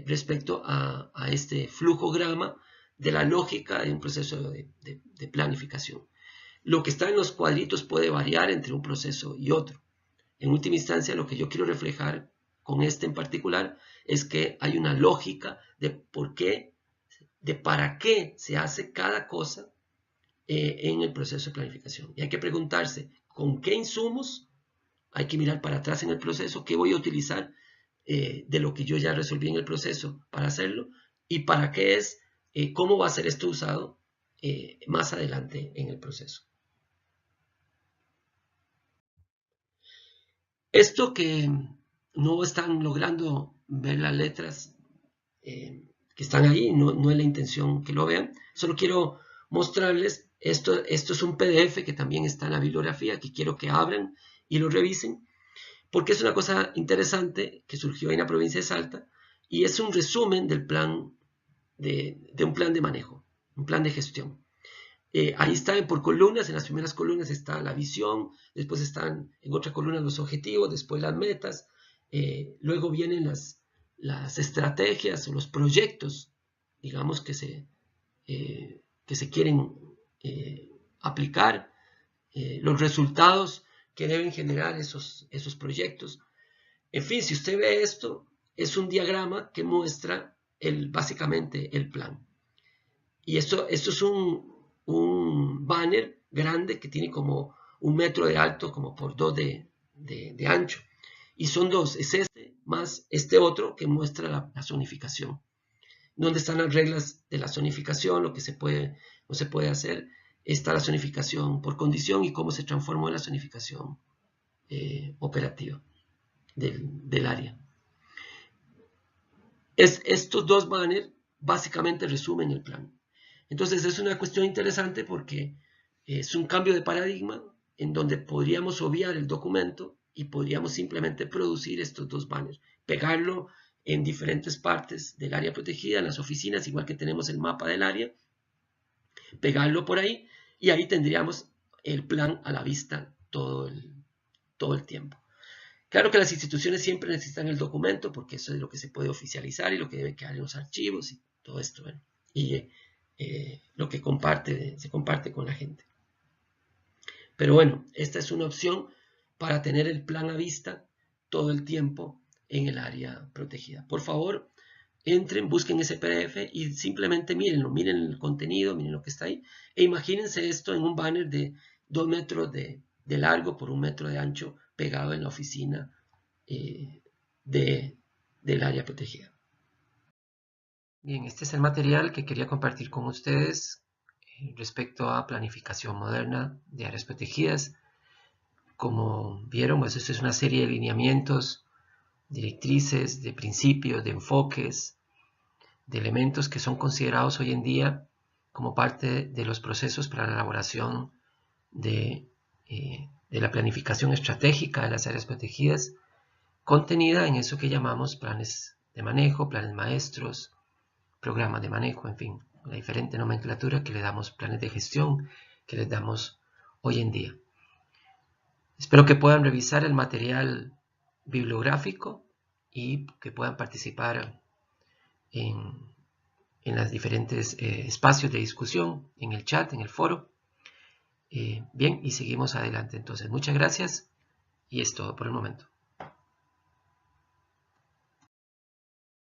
respecto a este flujograma de la lógica de un proceso de planificación. Lo que está en los cuadritos puede variar entre un proceso y otro. En última instancia, lo que yo quiero reflejar con este en particular es que hay una lógica de por qué, de para qué se hace cada cosa en el proceso de planificación. Y hay que preguntarse con qué insumos, hay que mirar para atrás en el proceso, qué voy a utilizar de lo que yo ya resolví en el proceso para hacerlo y para qué es, cómo va a ser esto usado más adelante en el proceso. Esto que no están logrando ver las letras que están ahí, no es la intención que lo vean, solo quiero mostrarles, esto es un PDF que también está en la bibliografía, que quiero que abran y lo revisen, porque es una cosa interesante que surgió en la provincia de Salta y es un resumen del plan de un plan de manejo, un plan de gestión. Ahí están por columnas, en las primeras columnas está la visión, después están en otra columna los objetivos, después las metas, luego vienen las estrategias o los proyectos, digamos, que se quieren aplicar, los resultados que deben generar esos proyectos. En fin, si usted ve esto, es un diagrama que muestra básicamente el plan. Y esto es un banner grande que tiene como 1 metro de alto, como por 2 de ancho. Y son dos, es este más este otro que muestra la zonificación. Donde están las reglas de la zonificación, lo que se puede, no se puede hacer. Está la zonificación por condición y cómo se transformó en la zonificación operativa del área. Estos dos banners básicamente resumen el plan. Entonces es una cuestión interesante porque es un cambio de paradigma en donde podríamos obviar el documento y podríamos simplemente producir estos dos banners, pegarlo en diferentes partes del área protegida, en las oficinas, igual que tenemos el mapa del área, pegarlo por ahí y ahí tendríamos el plan a la vista todo el tiempo. Claro que las instituciones siempre necesitan el documento porque eso es lo que se puede oficializar y lo que debe quedar en los archivos y todo esto. ¿verdad? Y lo que se comparte con la gente. Pero bueno, esta es una opción para tener el plan a vista todo el tiempo en el área protegida. Por favor, entren, busquen ese PDF y simplemente mírenlo, miren el contenido, miren lo que está ahí. E imagínense esto en un banner de 2 metros de largo por 1 metro de ancho pegado en la oficina del área protegida. Bien, este es el material que quería compartir con ustedes respecto a planificación moderna de áreas protegidas. Como vieron, pues esto es una serie de lineamientos, directrices, de principios, de enfoques, de elementos que son considerados hoy en día como parte de los procesos para la elaboración de la planificación estratégica de las áreas protegidas, contenida en eso que llamamos planes de manejo, planes maestros, programas de manejo, en fin, la diferente nomenclatura que le damos, planes de gestión que les damos hoy en día. Espero que puedan revisar el material bibliográfico y que puedan participar en los diferentes espacios de discusión, en el chat, en el foro. Bien, y seguimos adelante. Entonces, muchas gracias y es todo por el momento.